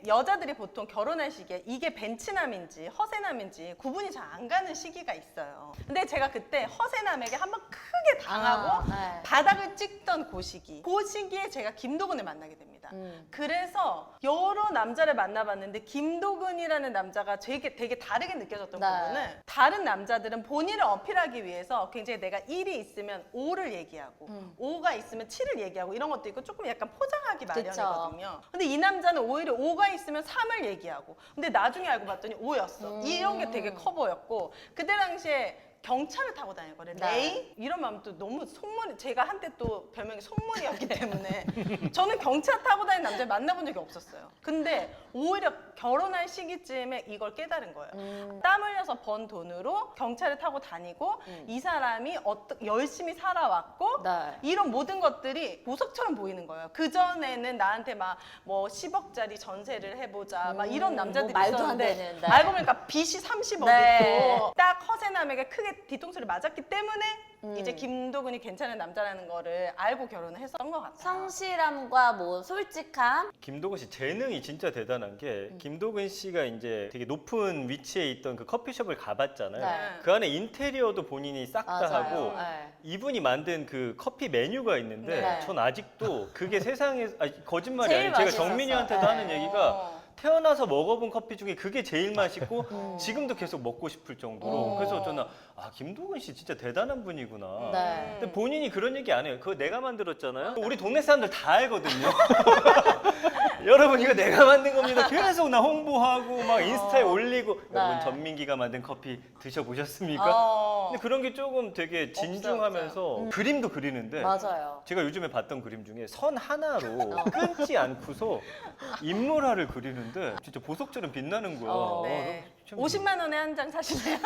Speaker 2: 여자들이 보통 결혼할 시기에 이게 벤치남인지 허세남인지 구분이 잘 안 가는 시기가 있어요. 근데 제가 그때 허세남에게 한번 크게 당하고
Speaker 1: 네.
Speaker 2: 바닥을 찍던 그 시기에 제가 김도근을 만나게 됩니다. 그래서 여러 남자를 만나봤는데 김도근이라는 남자가 되게 다르게 느껴졌던
Speaker 1: 네.
Speaker 2: 부분은, 다른 남자들은 본인을 어필하기 위해서 굉장히 내가 1이 있으면 5를 얘기하고 5가 있으면 7을 얘기하고 이런 것도 있고 조금 약간 포장하기 마련이거든요. 근데 이 남자는 오히려 5가 있으면 3을 얘기하고, 근데 나중에 알고 봤더니 5였어. 이런 게 되게 커 보였고, 그때 당시에 경차를 타고 다녔거든요.
Speaker 1: 네.
Speaker 2: 레이? 이런 마음 또 너무 속물이, 제가 한때 또 별명이 속물이었기 때문에 저는 경차 타고 다니는 남자를 만나본 적이 없었어요. 근데 오히려 결혼할 시기쯤에 이걸 깨달은 거예요. 땀 흘려서 번 돈으로 경차를 타고 다니고 이 사람이 열심히 살아왔고
Speaker 1: 네.
Speaker 2: 이런 모든 것들이 보석처럼 보이는 거예요. 그전에는 나한테 막 뭐 10억짜리 전세를 해보자 막 이런 남자들이
Speaker 1: 뭐 말도 안
Speaker 2: 있었는데
Speaker 1: 되는, 네.
Speaker 2: 알고 보니까 빚이 30억이고
Speaker 1: 네.
Speaker 2: 딱 허세남에게 크게 뒤통수를 맞았기 때문에 이제 김도근이 괜찮은 남자라는 거를 알고 결혼을 했었던 것 같아요.
Speaker 1: 성실함과 뭐 솔직함.
Speaker 4: 김도근 씨 재능이 진짜 대단한 게 김도근 씨가 이제 되게 높은 위치에 있던 그 커피숍을 가봤잖아요.
Speaker 1: 네.
Speaker 4: 그 안에 인테리어도 본인이 싹 다
Speaker 1: 맞아요.
Speaker 4: 하고
Speaker 1: 네.
Speaker 4: 이분이 만든 그 커피 메뉴가 있는데
Speaker 1: 네.
Speaker 4: 전 아직도 그게 세상에 거짓말이
Speaker 1: 제일
Speaker 4: 아니에요. 제가
Speaker 1: 맛있었어요.
Speaker 4: 정민이한테도
Speaker 1: 네.
Speaker 4: 하는 얘기가 태어나서 먹어본 커피 중에 그게 제일 맛있고 지금도 계속 먹고 싶을 정도로. 그래서 저는 김도근 씨 진짜 대단한 분이구나.
Speaker 1: 네.
Speaker 4: 근데 본인이 그런 얘기 안 해요. 그거 내가 만들었잖아요. 우리 동네 사람들 다 알거든요. 여러분 이거 내가 만든 겁니다. 계속 나 홍보하고 막 인스타에 올리고 여러분 전민기가 만든 커피 드셔보셨습니까? 근데 그런 게 조금 되게 진중하면서 그림도 그리는데
Speaker 1: 맞아요.
Speaker 4: 제가 요즘에 봤던 그림 중에 선 하나로 끊지 않고서 인물화를 그리는데 진짜 보석처럼 빛나는 거야.
Speaker 2: 네.
Speaker 4: 참
Speaker 2: 50만 원에 한 장 사실래요?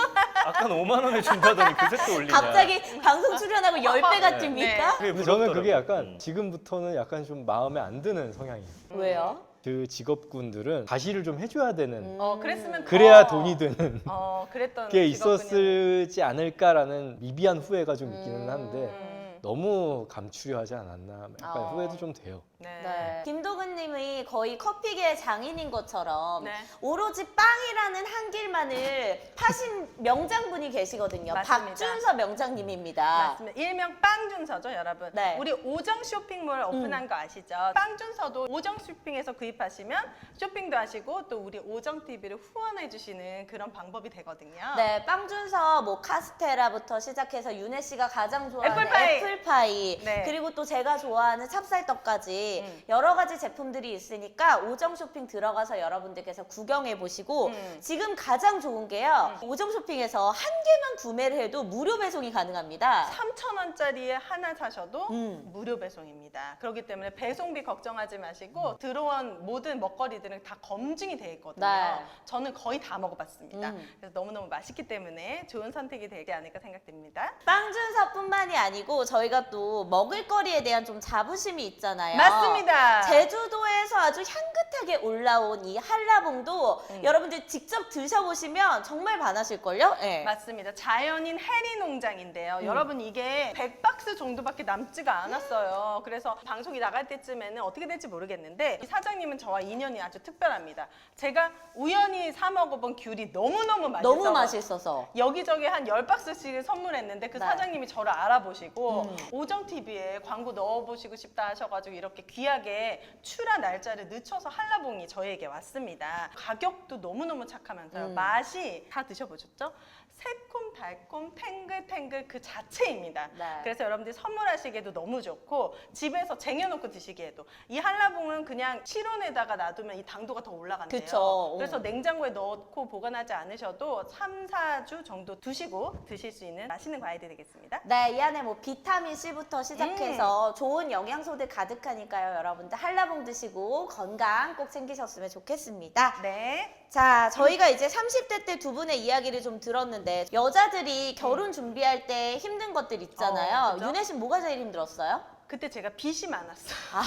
Speaker 4: 아까 5만 원에 준다더니 그새 또 올리냐.
Speaker 1: 갑자기 방송 출연하고 10배 같습니까?
Speaker 4: 그게
Speaker 3: 근데 저는 그게
Speaker 4: 부럽더라고요.
Speaker 3: 약간 지금부터는 약간 좀 마음에 안 드는 성향이에요.
Speaker 1: 왜요?
Speaker 3: 그 직업군들은 가시를 좀 해줘야 되는,
Speaker 2: 그랬으면
Speaker 3: 그래야
Speaker 2: 더,
Speaker 3: 돈이 되는
Speaker 2: 그랬던
Speaker 3: 게
Speaker 2: 직업군이었는데.
Speaker 3: 있었을지 않을까라는 미비한 후회가 좀 있기는 한데 너무 감추려 하지 않았나 약간 후회도 좀 돼요.
Speaker 1: 네. 김도근님이 거의 커피계 장인인 것처럼
Speaker 2: 네.
Speaker 1: 오로지 빵이라는 한 길만을 파신 명장분이 계시거든요.
Speaker 2: 맞습니다.
Speaker 1: 박준서 명장님입니다.
Speaker 2: 맞습니다. 일명 빵준서죠, 여러분.
Speaker 1: 네.
Speaker 2: 우리 오정 쇼핑몰 오픈한 거 아시죠? 빵준서도 오정 쇼핑에서 구입하시면 쇼핑도 하시고 또 우리 오정 TV를 후원해 주시는 그런 방법이 되거든요.
Speaker 1: 네, 빵준서 뭐 카스테라부터 시작해서 윤혜 씨가 가장 좋아하는
Speaker 2: 애플파이.
Speaker 1: 애플파이,
Speaker 2: 네.
Speaker 1: 그리고 또 제가 좋아하는 찹쌀떡까지 여러 가지 제품들이 있으니까 오정 쇼핑 들어가서 여러분들께서 구경해 보시고 지금 가장 좋은 게요. 오정 쇼핑에서 한 개만 구매를 해도 무료 배송이 가능합니다.
Speaker 2: 3,000원짜리에 하나 사셔도 무료 배송입니다. 그렇기 때문에 배송비 걱정하지 마시고 들어온 모든 먹거리들은 다 검증이 돼 있거든요.
Speaker 1: 네.
Speaker 2: 저는 거의 다 먹어봤습니다. 그래서 너무너무 맛있기 때문에 좋은 선택이 되지 않을까 생각됩니다.
Speaker 1: 빵준서뿐만이 아니고 저희가 또 먹을거리에 대한 좀 자부심이 있잖아요.
Speaker 2: 맞습니다.
Speaker 1: 제주도에서 아주 향긋하게 올라온 이 한라봉도 여러분들 직접 드셔보시면 정말 반하실걸요? 네.
Speaker 2: 맞습니다. 자연인 해리 농장인데요. 여러분 이게 100박스 정도밖에 남지가 않았어요. 그래서 방송이 나갈 때쯤에는 어떻게 될지 모르겠는데 이 사장님은 저와 인연이 아주 특별합니다. 제가 우연히 사 먹어본 귤이 너무너무 맛있어서
Speaker 1: 너무 맛있어서.
Speaker 2: 여기저기 한 10박스씩 선물했는데 그
Speaker 1: 네.
Speaker 2: 사장님이 저를 알아보시고 오정TV에 광고 넣어보시고 싶다 하셔가지고 이렇게 귀하게 출하 날짜를 늦춰서 한라봉이 저에게 왔습니다. 가격도 너무너무 착하면서요. 맛이 다 드셔보셨죠? 새콤, 달콤, 탱글탱글 그 자체입니다.
Speaker 1: 네.
Speaker 2: 그래서 여러분들이 선물하시기에도 너무 좋고 집에서 쟁여놓고 드시기에도 이 한라봉은 그냥 실온에다가 놔두면 이 당도가 더 올라간대요.
Speaker 1: 그쵸.
Speaker 2: 그래서 냉장고에 넣고 보관하지 않으셔도 3, 4주 정도 두시고 드실 수 있는 맛있는 과일이 되겠습니다.
Speaker 1: 네, 이 안에 뭐 비타민 C부터 시작해서 좋은 영양소들 가득하니까요. 여러분들 한라봉 드시고 건강 꼭 챙기셨으면 좋겠습니다.
Speaker 2: 네.
Speaker 1: 자, 저희가 이제 30대 때 두 분의 이야기를 좀 들었는데 여자들이 결혼 준비할 때 힘든 것들 있잖아요.
Speaker 2: 그죠?
Speaker 1: 윤혜 씨 뭐가 제일 힘들었어요?
Speaker 2: 그때 제가 빚이 많았어요.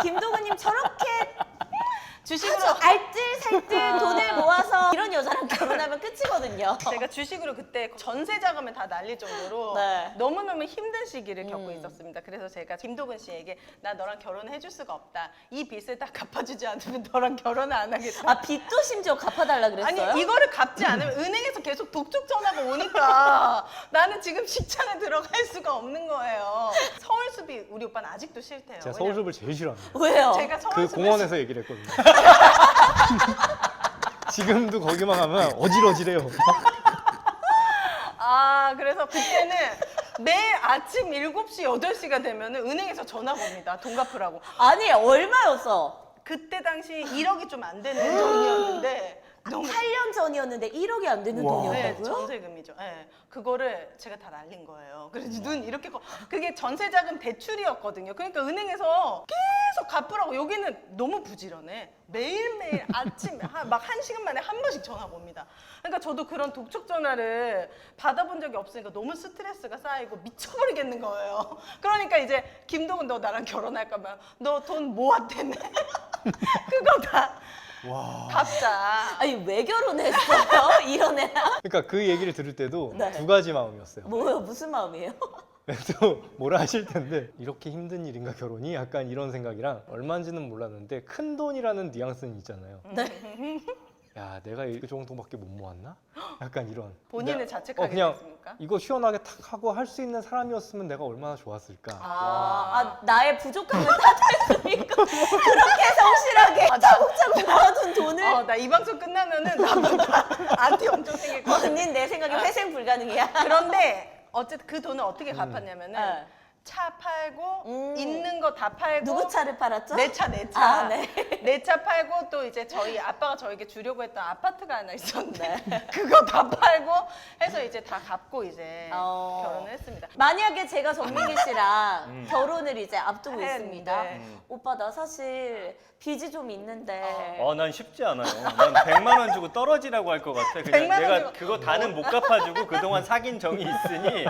Speaker 1: 김도근님 저렇게
Speaker 2: 주식으로
Speaker 1: 알뜰살뜰 돈을 모아서 이런 여자랑 결혼하면 끝이거든요.
Speaker 2: 제가 주식으로 그때 전세 자금을 다 날릴 정도로
Speaker 1: 네.
Speaker 2: 너무너무 힘든 시기를 겪고 있었습니다. 그래서 제가 김도근 씨에게 나 너랑 결혼해 줄 수가 없다. 이 빚을 다 갚아주지 않으면 너랑 결혼을 안 하겠다.
Speaker 1: 아, 빚도 심지어 갚아달라 그랬어요?
Speaker 2: 아니 이거를 갚지 않으면 은행에서 계속 독촉 전화가 오니까 나는 지금 직장에 들어갈 수가 없는 거예요. 서울숲이 우리 오빠는 아직도 싫대요.
Speaker 3: 제가
Speaker 2: 왜냐면
Speaker 3: 서울숲을 제일 싫어합니다.
Speaker 1: 왜요?
Speaker 2: 제가
Speaker 3: 그
Speaker 2: 서울숲을
Speaker 3: 공원에서 얘기를 했거든요. 지금도 거기만 가면 어질어질해요.
Speaker 2: 아 그래서 그때는 매일 아침 7시, 8시가 되면 은행에서 전화가 옵니다. 돈 갚으라고.
Speaker 1: 아니, 얼마였어?
Speaker 2: 그때 당시 1억이 좀 안 되는 돈이었는데 너무
Speaker 1: 8년 전이었는데 1억이 안 되는
Speaker 2: 네,
Speaker 1: 돈이었다고요?
Speaker 2: 전세금이죠. 네, 그거를 제가 다 날린 거예요. 그래서 눈 이렇게 그게 전세자금 대출이었거든요. 그러니까 은행에서 계속 갚으라고. 여기는 너무 부지런해. 매일매일 아침 막 1시간 만에 한 번씩 전화가 옵니다. 그러니까 저도 그런 독촉 전화를 받아본 적이 없으니까 너무 스트레스가 쌓이고 미쳐버리겠는 거예요. 그러니까 이제 김동은 너 나랑 결혼할까 봐. 너 돈 모았다며. 그거 다 갚자.
Speaker 1: 아니, 왜 결혼했어요? 이런 애랑?
Speaker 3: 그러니까 그 얘기를 들을 때도
Speaker 1: 네.
Speaker 3: 두 가지 마음이었어요.
Speaker 1: 뭐요? 무슨 마음이에요?
Speaker 3: 또 뭐라 하실 텐데 이렇게 힘든 일인가 결혼이? 약간 이런 생각이랑 얼마인지는 몰랐는데 큰 돈이라는 뉘앙스는 있잖아요.
Speaker 1: 네.
Speaker 3: 야, 내가 이 정도밖에 못 모았나? 약간 이런.
Speaker 2: 본인을
Speaker 3: 근데,
Speaker 2: 자책하게
Speaker 3: 그냥
Speaker 2: 됐습니까?
Speaker 3: 이거 시원하게 탁 하고 할 수 있는 사람이었으면 내가 얼마나 좋았을까.
Speaker 1: 나의 부족함을 다 됐으니까 그렇게 성실하게 차곡차곡 모아둔 돈을
Speaker 2: 나 이 방송 끝나면은 나보다 안티 엄청 생길 거야.
Speaker 1: 언니는 내 생각에 회생 불가능이야.
Speaker 2: 그런데 어쨌든 그 돈을 어떻게 갚았냐면은
Speaker 1: 네.
Speaker 2: 차 팔고 있는 거 다 팔고
Speaker 1: 누구 차를 팔았죠?
Speaker 2: 내 차.
Speaker 1: 아, 네.
Speaker 2: 내 차 팔고 또 이제 저희 아빠가 저에게 주려고 했던 아파트가 하나 있었는데 그거 다 팔고 해서 이제 다 갚고 이제 결혼을 했습니다.
Speaker 1: 만약에 제가 정민기 씨랑 결혼을 이제 앞두고
Speaker 2: 네,
Speaker 1: 있습니다.
Speaker 2: 네.
Speaker 1: 오빠 나 사실 빚이 좀 있는데
Speaker 4: 난 쉽지 않아요. 난 100만 원 주고 떨어지라고 할 것 같아.
Speaker 2: 100만
Speaker 4: 그냥
Speaker 2: 원
Speaker 4: 내가
Speaker 2: 주고.
Speaker 4: 그거 다는 못 갚아주고 그동안 사귄 정이 있으니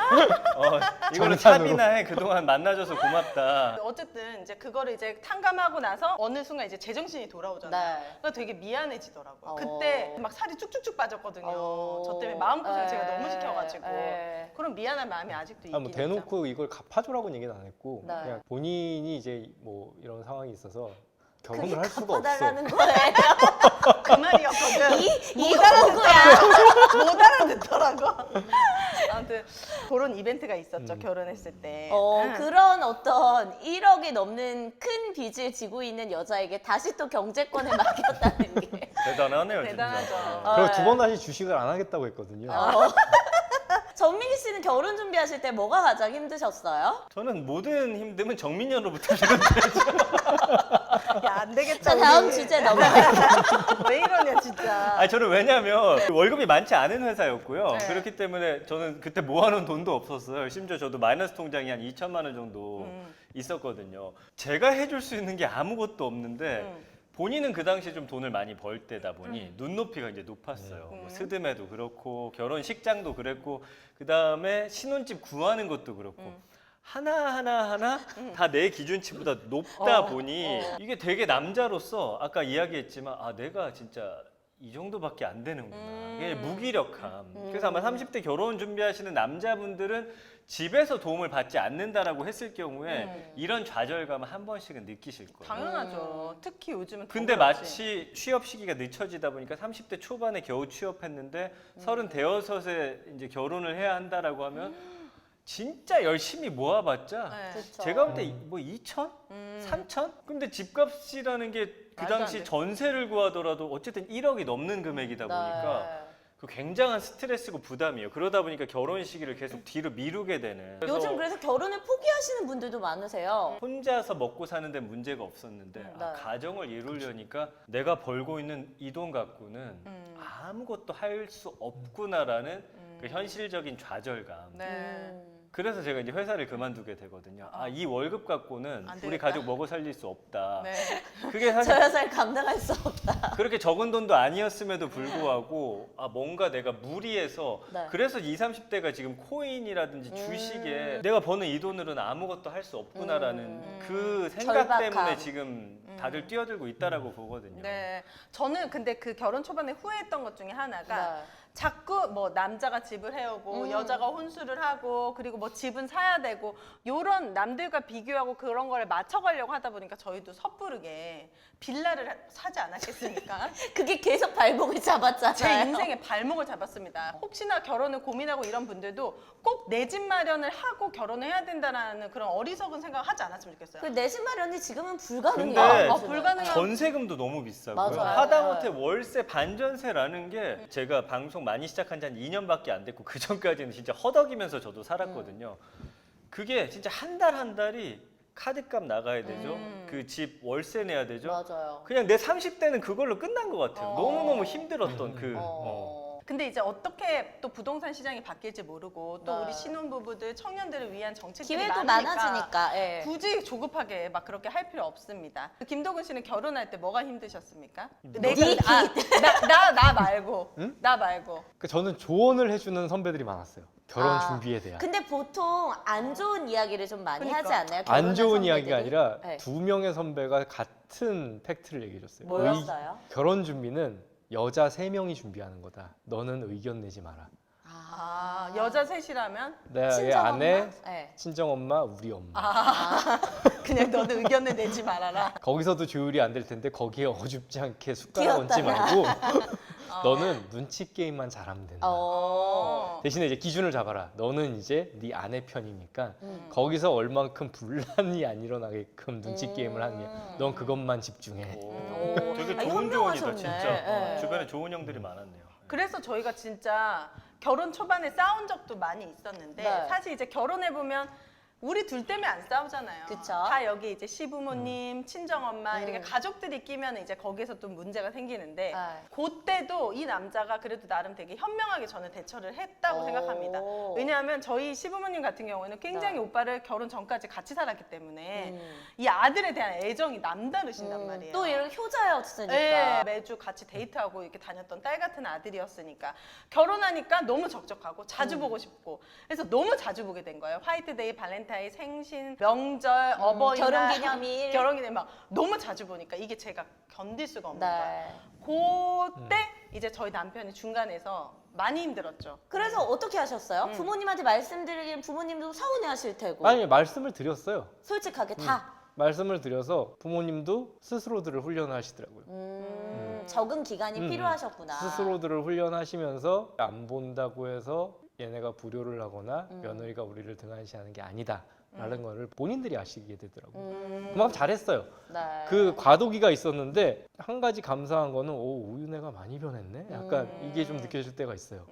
Speaker 4: 이걸로
Speaker 3: 정산으로.
Speaker 4: 차비나 해. 그동안 만나줘서 고맙다.
Speaker 2: 어쨌든 이제 그거를 이제 탕감하고 나서 어느 순간 이제 제정신이 돌아오잖아요.
Speaker 1: 네.
Speaker 2: 그래서 되게 미안해지더라고요.
Speaker 1: 어.
Speaker 2: 그때 막 살이 쭉쭉쭉 빠졌거든요. 저 때문에 마음고생 제가 너무 시켜가지고 그런 미안한 마음이 아직도 있긴
Speaker 3: 뭐
Speaker 2: 있죠.
Speaker 3: 대놓고 이걸 갚아주라고는 얘기는 안 했고
Speaker 1: 네.
Speaker 3: 그냥 본인이 이제 뭐 이런 상황이 있어서
Speaker 1: 그게
Speaker 3: 결혼을 할 수가 없어.
Speaker 1: 갚아달라는 거예요.
Speaker 2: 그 말이었거든.
Speaker 1: 이 호구야.
Speaker 2: 못 알아듣더라고. 아무튼 그런 이벤트가 있었죠. 결혼했을 때.
Speaker 1: 그런 어떤 1억이 넘는 큰 빚을 지고 있는 여자에게 다시 또 경제권을 맡겼다는 게.
Speaker 4: 대단하네요,
Speaker 2: 대단하죠.
Speaker 4: 진짜.
Speaker 3: 그리고 두 번 다시 주식을 안 하겠다고 했거든요.
Speaker 1: 전민기 씨는 결혼 준비하실 때 뭐가 가장 힘드셨어요?
Speaker 4: 저는 모든 힘듦은 정민현으로부터 주는데
Speaker 2: 야, 안 되겠다.
Speaker 1: 자, 다음
Speaker 2: 우리.
Speaker 1: 주제 넘어갈게요.
Speaker 2: 왜 이러냐, 진짜.
Speaker 4: 저는 왜냐면 월급이 많지 않은 회사였고요.
Speaker 2: 네.
Speaker 4: 그렇기 때문에 저는 그때 모아놓은 돈도 없었어요. 심지어 저도 마이너스 통장이 한 2천만 원 정도 있었거든요. 제가 해줄 수 있는 게 아무것도 없는데 본인은 그 당시에 좀 돈을 많이 벌 때다 보니 눈높이가 이제 높았어요. 뭐 스드메도 그렇고 결혼식장도 그랬고 그 다음에 신혼집 구하는 것도 그렇고 하나 다 내 기준치보다 높다 보니 이게 되게 남자로서 아까 이야기했지만 내가 진짜 이 정도밖에 안 되는구나. 이게 무기력함. 그래서 아마 30대 결혼 준비하시는 남자분들은 집에서 도움을 받지 않는다라고 했을 경우에 이런 좌절감을 한 번씩은 느끼실 거예요.
Speaker 2: 당연하죠. 특히 요즘은 더
Speaker 4: 근데
Speaker 2: 그렇지.
Speaker 4: 마치 취업 시기가 늦춰지다 보니까 30대 초반에 겨우 취업했는데 35에 이제 결혼을 해야 한다라고 하면 진짜 열심히 모아봤자
Speaker 2: 네.
Speaker 1: 그쵸.
Speaker 4: 제가 볼 때 뭐 2천? 3천? 근데 집값이라는 게 그
Speaker 2: 말도 안
Speaker 4: 당시
Speaker 2: 돼.
Speaker 4: 전세를 구하더라도 어쨌든 1억이 넘는 금액이다 보니까 그 굉장한 스트레스고 부담이에요. 그러다 보니까 결혼 시기를 계속 뒤로 미루게 되는.
Speaker 1: 요즘 그래서 결혼을 포기하시는 분들도 많으세요.
Speaker 4: 혼자서 먹고 사는 데 문제가 없었는데
Speaker 1: 네.
Speaker 4: 가정을 이루려니까 내가 벌고 있는 이 돈 갖고는 아무것도 할 수 없구나라는 그 현실적인 좌절감.
Speaker 2: 네.
Speaker 4: 그래서 제가 이제 회사를 그만두게 되거든요. 아, 이 월급 갖고는
Speaker 2: 안
Speaker 4: 우리
Speaker 2: 되겠다.
Speaker 4: 가족 먹어 살릴 수 없다.
Speaker 2: 네.
Speaker 4: 그게
Speaker 1: 저
Speaker 4: 사실
Speaker 1: 여사를 감당할 수 없다.
Speaker 4: 그렇게 적은 돈도 아니었음에도 불구하고 아 뭔가 내가 무리해서
Speaker 1: 네.
Speaker 4: 그래서 20, 30대가 지금 코인이라든지 주식에 내가 버는 이 돈으로는 아무것도 할 수 없구나라는 그 생각
Speaker 1: 절박함.
Speaker 4: 때문에 지금 다들 뛰어들고 있다라고 보거든요.
Speaker 2: 네. 저는 근데 그 결혼 초반에 후회했던 것 중에 하나가
Speaker 1: 네.
Speaker 2: 자꾸 뭐 남자가 집을 해오고 여자가 혼수를 하고 그리고 뭐 집은 사야 되고 요런 남들과 비교하고 그런 걸 맞춰가려고 하다 보니까 저희도 섣부르게 빌라를 사지 않았겠습니까?
Speaker 1: 그게 계속 발목을 잡았잖아요.
Speaker 2: 제 인생의 발목을 잡았습니다. 혹시나 결혼을 고민하고 이런 분들도 꼭 내 집 마련을 하고 결혼을 해야 된다는 그런 어리석은 생각을 하지 않았으면 좋겠어요.
Speaker 1: 그 내신 마련이 지금은 불가능해요.
Speaker 4: 근데
Speaker 2: 불가능한-
Speaker 4: 전세금도 너무 비싸고요.
Speaker 1: 맞아요.
Speaker 4: 하다못해 월세 반전세라는 게 제가 방송 많이 시작한 지 한 2년밖에 안 됐고 그 전까지는 진짜 허덕이면서 저도 살았거든요. 그게 진짜 한 달 한 달이 카드값 나가야 되죠. 그 집 월세 내야 되죠.
Speaker 1: 맞아요.
Speaker 4: 그냥 내 30대는 그걸로 끝난 것 같아요. 너무너무 힘들었던 그
Speaker 2: 근데 이제 어떻게 또 부동산 시장이 바뀔지 모르고 또
Speaker 1: 네.
Speaker 2: 우리 신혼부부들, 청년들을 위한 정책들이
Speaker 1: 기회도
Speaker 2: 많으니까
Speaker 1: 많아지니까. 예.
Speaker 2: 굳이 조급하게 막 그렇게 할 필요 없습니다. 김도근 씨는 결혼할 때 뭐가 힘드셨습니까?
Speaker 1: 네
Speaker 2: 나 말고
Speaker 3: 응?
Speaker 2: 나 말고
Speaker 3: 그 저는 조언을 해주는 선배들이 많았어요. 결혼
Speaker 1: 아,
Speaker 3: 준비에 대한.
Speaker 1: 근데 보통 안 좋은 이야기를 좀 많이
Speaker 2: 그러니까.
Speaker 1: 하지 않나요?
Speaker 3: 안
Speaker 1: 결혼한
Speaker 3: 좋은
Speaker 1: 선배들이?
Speaker 3: 이야기가 아니라
Speaker 1: 네.
Speaker 3: 두 명의 선배가 같은 팩트를 얘기해줬어요.
Speaker 1: 뭐였어요?
Speaker 3: 결혼 준비는 여자 3명이 준비하는 거다. 너는 의견 내지 마라.
Speaker 2: 아, 여자 셋이라면
Speaker 3: 내의
Speaker 1: 친정엄마?
Speaker 3: 아내,
Speaker 1: 네.
Speaker 3: 친정엄마, 우리 엄마.
Speaker 2: 그냥 너는 의견을 내지 말아라.
Speaker 3: 거기서도 조율이 안 될 텐데 거기에 어줍지 않게 숟가락 얹지
Speaker 1: 귀엽다.
Speaker 3: 말고 너는 눈치 게임만 잘하면 된다. 대신에 이제 기준을 잡아라. 너는 이제 네 아내 편이니까 거기서 얼만큼 분란이 안 일어나게끔 눈치 게임을 하느냐. 넌 그것만 집중해.
Speaker 4: 되게
Speaker 1: 아니,
Speaker 4: 좋은 조언이다
Speaker 1: 현명하셨네.
Speaker 4: 진짜.
Speaker 1: 예.
Speaker 4: 주변에 좋은 형들이 많았네요.
Speaker 2: 그래서 저희가 진짜 결혼 초반에 싸운 적도 많이 있었는데
Speaker 1: 네.
Speaker 2: 사실 이제 결혼해 보면 우리 둘 때문에 안 싸우잖아요.
Speaker 1: 그쵸.
Speaker 2: 다 여기 이제 시부모님, 친정엄마 이렇게 가족들이 끼면 이제 거기서 또 문제가 생기는데
Speaker 1: 네.
Speaker 2: 그때도 이 남자가 그래도 나름 되게 현명하게 저는 대처를 했다고 생각합니다. 왜냐하면 저희 시부모님 같은 경우에는 굉장히
Speaker 1: 네.
Speaker 2: 오빠를 결혼 전까지 같이 살았기 때문에 이 아들에 대한 애정이 남다르신단 말이에요.
Speaker 1: 또 이렇게 효자였으니까.
Speaker 2: 네, 매주 같이 데이트하고 이렇게 다녔던 딸 같은 아들이었으니까 결혼하니까 너무 적적하고 자주 보고 싶고 그래서 너무 자주 보게 된 거예요. 화이트데이, 발렌타인, 생신, 명절, 어버이날,
Speaker 1: 결혼기념일.
Speaker 2: 결혼기념일 막 너무 자주 보니까 이게 제가 견딜 수가 없는
Speaker 1: 네.
Speaker 2: 거예요. 그때 이제 저희 남편이 중간에서 많이 힘들었죠.
Speaker 1: 그래서 어떻게 하셨어요? 부모님한테 말씀드리긴 부모님도 서운해하실 테고.
Speaker 3: 아니 말씀을 드렸어요.
Speaker 1: 솔직하게 다.
Speaker 3: 말씀을 드려서 부모님도 스스로들을 훈련하시더라고요.
Speaker 1: 적응 기간이 필요하셨구나.
Speaker 3: 스스로들을 훈련하시면서 안 본다고 해서 얘네가 불효를 하거나 며느리가 우리를 등한시하는 게 아니다. 라는 거를 본인들이 아시게 되더라고요. 그만큼 잘했어요.
Speaker 1: 네.
Speaker 3: 그 과도기가 있었는데 한 가지 감사한 거는 우윤혜가 많이 변했네. 약간 이게 좀 느껴질 때가 있어요.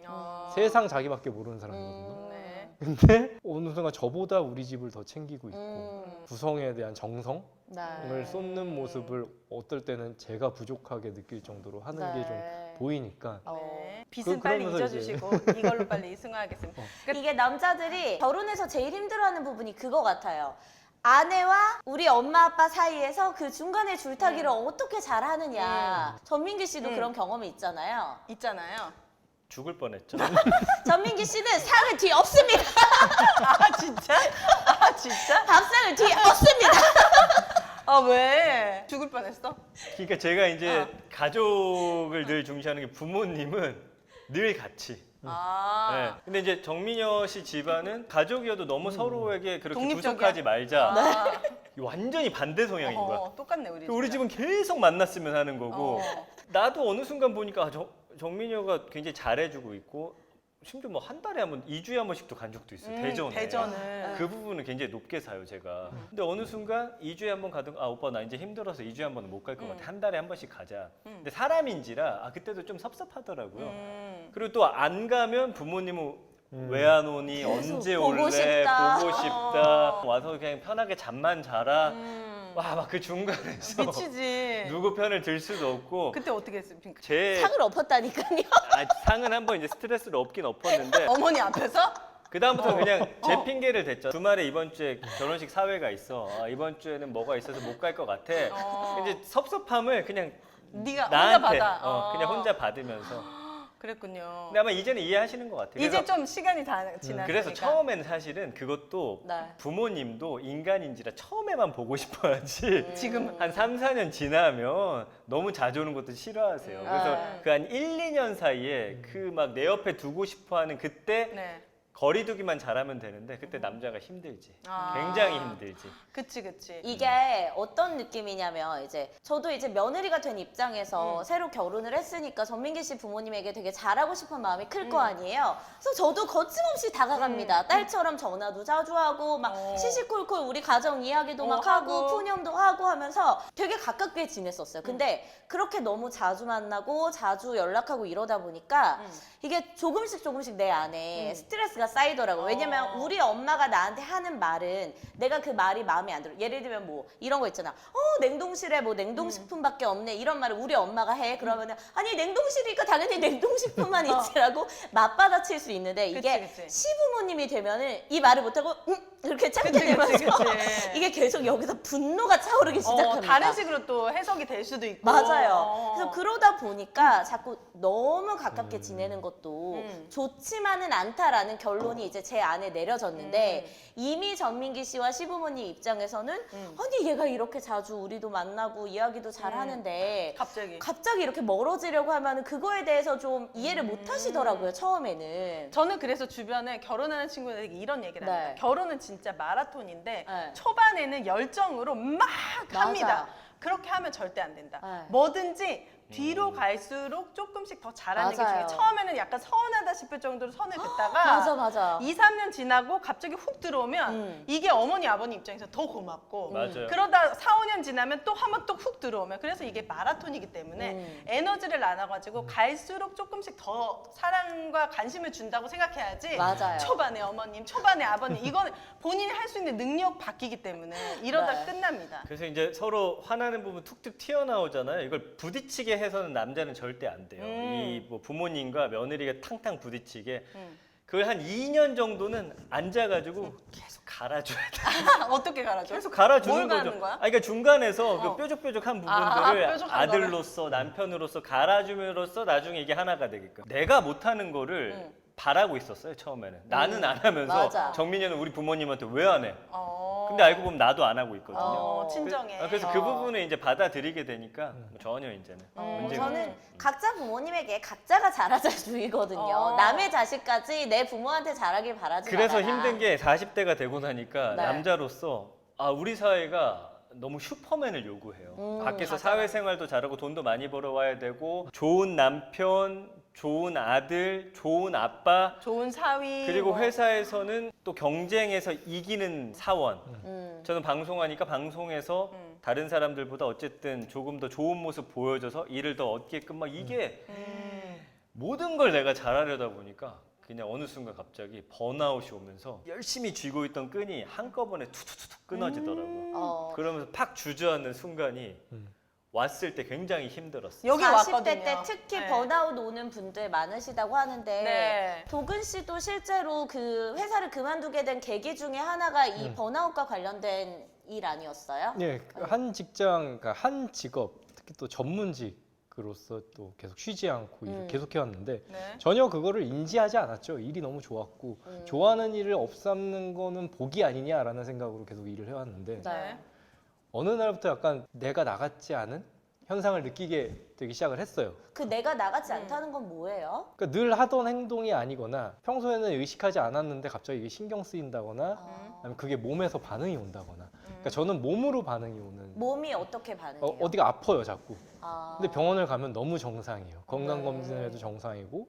Speaker 3: 세상 자기밖에 모르는 사람이거든요.
Speaker 2: 네.
Speaker 3: 근데 어느 순간 저보다 우리 집을 더 챙기고 있고 구성에 대한 정성을
Speaker 1: 네.
Speaker 3: 쏟는 모습을 어떨 때는 제가 부족하게 느낄 정도로 하는 게 좀 보이니까
Speaker 2: 네. 빚은
Speaker 3: 그-
Speaker 2: 빨리
Speaker 3: 그러면서 이제-
Speaker 2: 잊어주시고 이걸로 빨리 승화하겠습니다.
Speaker 1: 이게 남자들이 결혼해서 제일 힘들어하는 부분이 그거 같아요. 아내와 우리 엄마 아빠 사이에서 그 중간에 줄타기를 어떻게 잘하느냐. 전민기 씨도 그런 경험이 있잖아요.
Speaker 2: 있잖아요.
Speaker 4: 죽을 뻔했죠.
Speaker 1: 전민기 씨는 상을 뒤에 없습니다.
Speaker 2: 아 진짜? 아 진짜?
Speaker 1: 밥상을 뒤에 없습니다.
Speaker 2: 아 왜? 죽을 뻔했어?
Speaker 4: 그러니까 제가 이제 가족을 늘 중시하는 게 부모님은 늘 같이.
Speaker 2: 아.
Speaker 4: 네. 근데 이제 정민여 씨 집안은 가족이어도 너무 서로에게 그렇게
Speaker 2: 독립적이야?
Speaker 4: 구속하지 말자.
Speaker 2: 아.
Speaker 4: 완전히 반대 성향인 거야.
Speaker 2: 똑같네 우리.
Speaker 4: 우리 집은 계속 만났으면 하는 거고
Speaker 2: 어.
Speaker 4: 나도 어느 순간 보니까 정민여가 굉장히 잘해주고 있고 심지어 뭐 한 달에 한 번, 2주에 한 번씩도 간 적도 있어요. 대전에.
Speaker 2: 대전을.
Speaker 4: 그 부분은 굉장히 높게 사요, 제가. 근데 어느 순간 2주에 한 번 가든 오빠 나 이제 힘들어서 2주에 한 번은 못 갈 것 같아. 한 달에 한 번씩 가자. 근데 사람인지라 그때도 좀 섭섭하더라고요. 그리고 또 안 가면 부모님은 왜 안 오니?
Speaker 1: 계속
Speaker 4: 언제
Speaker 1: 보고
Speaker 4: 올래?
Speaker 1: 싶다.
Speaker 4: 보고 싶다. 와서 그냥 편하게 잠만 자라. 와, 막 그 중간에서
Speaker 2: 미치지.
Speaker 4: 누구 편을 들 수도 없고
Speaker 2: 그때 어떻게 했습니까?
Speaker 4: 제
Speaker 1: 상을 엎었다니까요.
Speaker 4: 상은 한 번 이제 스트레스를 업긴 엎었는데
Speaker 2: 어머니 앞에서?
Speaker 4: 그 다음부터 그냥 제 핑계를 댔죠. 주말에 이번 주에 결혼식 사회가 있어. 아, 이번 주에는 뭐가 있어서 못 갈 것 같아. 이제 섭섭함을 그냥
Speaker 2: 네가
Speaker 4: 나한테
Speaker 2: 혼자 받아.
Speaker 4: 그냥 혼자 받으면서.
Speaker 2: 그랬군요.
Speaker 4: 근데 아마 이제는 이해하시는 것 같아요.
Speaker 2: 이제
Speaker 4: 그래서
Speaker 2: 좀 시간이 다 지났으니까.
Speaker 4: 그래서 처음에는 사실은 그것도
Speaker 1: 네.
Speaker 4: 부모님도 인간인지라 처음에만 보고 싶어야지
Speaker 2: 지금
Speaker 4: 한 3, 4년 지나면 너무 자주 오는 것도 싫어하세요. 그래서 그 한 1, 2년 사이에 그 막 내 옆에 두고 싶어하는 그때
Speaker 2: 네.
Speaker 4: 거리두기만 잘하면 되는데 그때 남자가 힘들지.
Speaker 2: 아.
Speaker 4: 굉장히 힘들지.
Speaker 2: 그치.
Speaker 1: 이게 어떤 느낌이냐면 이제 저도 이제 며느리가 된 입장에서 새로 결혼을 했으니까 전민기 씨 부모님에게 되게 잘하고 싶은 마음이 클 거 아니에요. 그래서 저도 거침없이 다가갑니다. 딸처럼 전화도 자주 하고 막 시시콜콜 우리 가정 이야기도 막 하고 푸념도 하고 하면서 되게 가깝게 지냈었어요. 근데 그렇게 너무 자주 만나고 자주 연락하고 이러다 보니까 이게 조금씩 내 안에 스트레스가 쌓이더라고요. 왜냐면 우리 엄마가 나한테 하는 말은 내가 그 말이 마음에 안 들어. 예를 들면 뭐 이런 거 있잖아. 냉동실에 뭐 냉동식품밖에 없네. 이런 말을 우리 엄마가 해. 그러면은 아니 냉동실이니까 당연히 냉동식품만 있지라고 맞받아칠 수 있는데 이게
Speaker 2: 그치.
Speaker 1: 시부모님이 되면은 이 말을 못하고 이렇게 참게 되면서 이게 계속 여기서 분노가 차오르기 시작합니다.
Speaker 2: 다른 식으로 또 해석이 될 수도 있고.
Speaker 1: 맞아요. 그래서 그러다 보니까 자꾸 너무 가깝게 지내는 것도 좋지만은 않다라는 결론이 이제 제 안에 내려졌는데 이미 전민기 씨와 시부모님 입장에서는 아니 얘가 이렇게 자주 우리도 만나고 이야기도 잘 하는데 갑자기 이렇게 멀어지려고 하면 그거에 대해서 좀 이해를 못 하시더라고요, 처음에는.
Speaker 2: 저는 그래서 주변에 결혼하는 친구들에게 이런 얘기를 합니다.
Speaker 1: 네.
Speaker 2: 결혼은 진짜 마라톤인데
Speaker 1: 네.
Speaker 2: 초반에는 열정으로 막 합니다.
Speaker 1: 맞아.
Speaker 2: 그렇게 하면 절대 안 된다.
Speaker 1: 네.
Speaker 2: 뭐든지 뒤로 갈수록 조금씩 더 잘하는 게 중요해요.
Speaker 1: 맞아요.
Speaker 2: 처음에는 약간 서운하다 싶을 정도로 선을 긋다가
Speaker 1: 맞아.
Speaker 2: 2, 3년 지나고 갑자기 훅 들어오면 이게 어머니 아버님 입장에서 더 고맙고
Speaker 4: 맞아요.
Speaker 2: 그러다 4, 5년 지나면 또 한 번 또 훅 들어오면 그래서 이게 마라톤이기 때문에 에너지를 나눠가지고 갈수록 조금씩 더 사랑과 관심을 준다고 생각해야지
Speaker 1: 맞아요.
Speaker 2: 초반에 어머님, 초반에 아버님 이건 본인이 할 수 있는 능력 바뀌기 때문에 이러다
Speaker 1: 네.
Speaker 2: 끝납니다.
Speaker 4: 그래서 이제 서로 화나는 부분 툭툭 튀어나오잖아요. 이걸 부딪히게 해서는 남자는 절대 안 돼요. 이 뭐 부모님과 며느리가 탕탕 부딪히게 그걸 한 2년 정도는 앉아가지고 계속 갈아줘야 돼.
Speaker 2: 어떻게 갈아줘?
Speaker 4: 계속 갈아주는
Speaker 2: 뭘
Speaker 4: 거죠.
Speaker 2: 가는 거야?
Speaker 4: 그러니까 중간에서 그 뾰족뾰족한 부분들을
Speaker 2: 뾰족한
Speaker 4: 아들로서 남편으로서 갈아줌으로써 나중에 이게 하나가 되게끔. 내가 못하는 거를 바라고 있었어요 처음에는. 나는 안 하면서
Speaker 1: 맞아.
Speaker 4: 정민이는 우리 부모님한테 왜 안 해?
Speaker 2: 어.
Speaker 4: 근데 알고 보면 나도 안 하고 있거든요.
Speaker 2: 친정에.
Speaker 4: 그래서 그 부분을 이제 받아들이게 되니까 전혀 이제는 문제가
Speaker 1: 저는
Speaker 4: 없죠.
Speaker 1: 각자 부모님에게 각자가 잘하자주의거든요. 남의 자식까지 내 부모한테 잘하길 바라지
Speaker 4: 그래서
Speaker 1: 말아라.
Speaker 4: 힘든 게 40대가 되고 나니까
Speaker 1: 네.
Speaker 4: 남자로서 우리 사회가 너무 슈퍼맨을 요구해요. 밖에서 사회생활도 잘하고 돈도 많이 벌어와야 되고 좋은 남편, 좋은 아들, 좋은 아빠
Speaker 2: 좋은 사위
Speaker 4: 그리고
Speaker 2: 뭐.
Speaker 4: 회사에서는 또 경쟁에서 이기는 사원. 저는 방송하니까 방송에서 다른 사람들보다 어쨌든 조금 더 좋은 모습 보여줘서 일을 더 얻게끔 막 이게 모든 걸 내가 잘하려다 보니까 그냥 어느 순간 갑자기 번아웃이 오면서 열심히 쥐고 있던 끈이 한꺼번에 투투투 끊어지더라고요. 그러면서 팍 주저앉는 순간이 왔을 때 굉장히 힘들었어요.
Speaker 2: 여기
Speaker 1: 40대
Speaker 2: 왔거든요.
Speaker 1: 때 특히
Speaker 2: 네.
Speaker 1: 번아웃 오는 분들 많으시다고 하는데
Speaker 2: 네.
Speaker 1: 도근 씨도 실제로 그 회사를 그만두게 된 계기 중에 하나가 이 번아웃과 관련된 일 아니었어요?
Speaker 3: 예, 한 직장, 그러니까 한 직업, 특히 또 전문직으로서 또 계속 쉬지 않고 일을 계속 해왔는데
Speaker 2: 네.
Speaker 3: 전혀 그거를 인지하지 않았죠. 일이 너무 좋았고 좋아하는 일을 없삼는 거는 복이 아니냐라는 생각으로 계속 일을 해왔는데
Speaker 2: 네.
Speaker 3: 어느 날부터 약간 내가 나같지 않은 현상을 느끼게 되기 시작을 했어요.
Speaker 1: 그 내가 나가지 않다는 건 뭐예요?
Speaker 3: 그러니까 늘 하던 행동이 아니거나 평소에는 의식하지 않았는데 갑자기 이게 신경 쓰인다거나 아니면 그게 몸에서 반응이 온다거나 그러니까 저는 몸으로 반응이 오는
Speaker 1: 몸이 어떻게 반응해요?
Speaker 3: 어디가 아파요 자꾸.
Speaker 1: 아.
Speaker 3: 근데 병원을 가면 너무 정상이에요. 건강검진을 해도 정상이고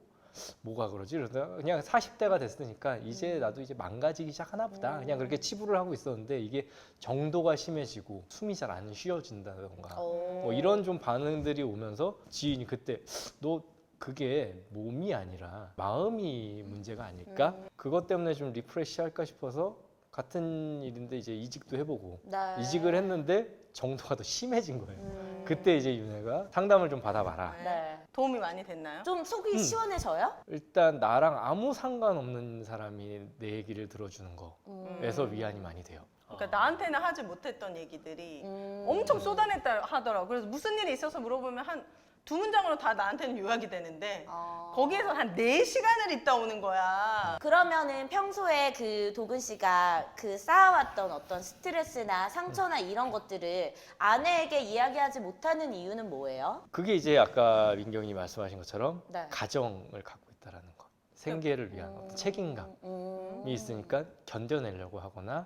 Speaker 3: 뭐가 그러지? 그래서 그냥 40대가 됐으니까 이제 나도 이제 망가지기 시작하나 보다. 그냥 그렇게 치부를 하고 있었는데 이게 정도가 심해지고 숨이 잘 안 쉬어진다던가 뭐 이런 좀 반응들이 오면서 지인이 그때 너 그게 몸이 아니라 마음이 문제가 아닐까? 그것 때문에 좀 리프레시 할까 싶어서 같은 일인데 이제 이직도 해보고
Speaker 1: 네.
Speaker 3: 이직을 했는데 정도가 더 심해진 거예요. 그때 이제 윤혜가 상담을 좀 받아봐라.
Speaker 1: 네.
Speaker 2: 도움이 많이 됐나요?
Speaker 1: 좀 속이 시원해져요?
Speaker 3: 일단 나랑 아무 상관없는 사람이 내 얘기를 들어주는 거에서
Speaker 1: 음.
Speaker 3: 위안이 많이 돼요.
Speaker 2: 그러니까 나한테는 하지 못했던 얘기들이
Speaker 1: 음.
Speaker 2: 엄청 쏟아냈다 하더라고. 그래서 무슨 일이 있어서 물어보면 한 두 문장으로 다 나한테는 요약이 되는데 거기에서 한 4시간을 있다 오는 거야.
Speaker 1: 그러면은 평소에 그 도근 씨가 그 쌓아왔던 어떤 스트레스나 상처나 이런 것들을 아내에게 이야기하지 못하는 이유는 뭐예요?
Speaker 3: 그게 이제 아까 민경이 말씀하신 것처럼
Speaker 1: 네.
Speaker 3: 가정을 갖고 있다라는 것. 생계를 위한 어떤 책임감이 있으니까 견뎌내려고 하거나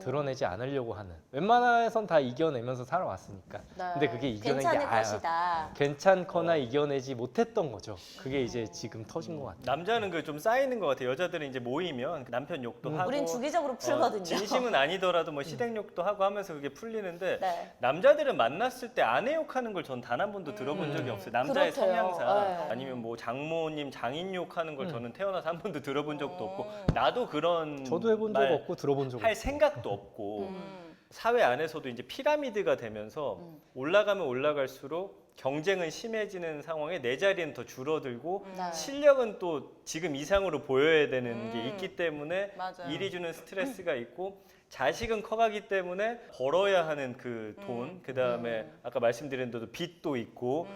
Speaker 3: 드러내지 않으려고 하는. 웬만해선 다 이겨내면서 살아왔으니까.
Speaker 1: 네.
Speaker 3: 근데 그게 이겨낸
Speaker 1: 괜찮을
Speaker 3: 게
Speaker 1: 것이다.
Speaker 3: 괜찮거나 이겨내지 못했던 거죠. 그게 이제 지금 터진 것 같아요.
Speaker 4: 남자는 그 좀 쌓이는 것 같아요. 여자들은 이제 모이면 남편 욕도 하고
Speaker 1: 우린 주기적으로 풀거든요.
Speaker 4: 진심은 아니더라도 뭐 시댁 욕도 하고 하면서 그게 풀리는데
Speaker 1: 네.
Speaker 4: 남자들은 만났을 때 아내 욕하는 걸 전 단 한 번도 들어본 적이 없어요. 남자의
Speaker 1: 그렇대요.
Speaker 4: 성향상
Speaker 1: 네.
Speaker 4: 아니면 뭐 장모님, 장인 욕하는 걸 저는 태어나서 한 번도 들어본 적도 없고
Speaker 2: 어.
Speaker 4: 나도 그런
Speaker 3: 저도 해본 적
Speaker 4: 말
Speaker 3: 없고 들어본 적
Speaker 4: 할
Speaker 3: 없고.
Speaker 4: 생각도 없고 사회 안에서도 이제 피라미드가 되면서 올라가면 올라갈수록 경쟁은 심해지는 상황에 내 자리는 더 줄어들고
Speaker 1: 네.
Speaker 4: 실력은 또 지금 이상으로 보여야 되는 게 있기 때문에
Speaker 2: 맞아요.
Speaker 4: 일이 주는 스트레스가 있고 자식은 커가기 때문에 벌어야 하는 그 돈, 그 다음에 아까 말씀드린 대로 빚도 있고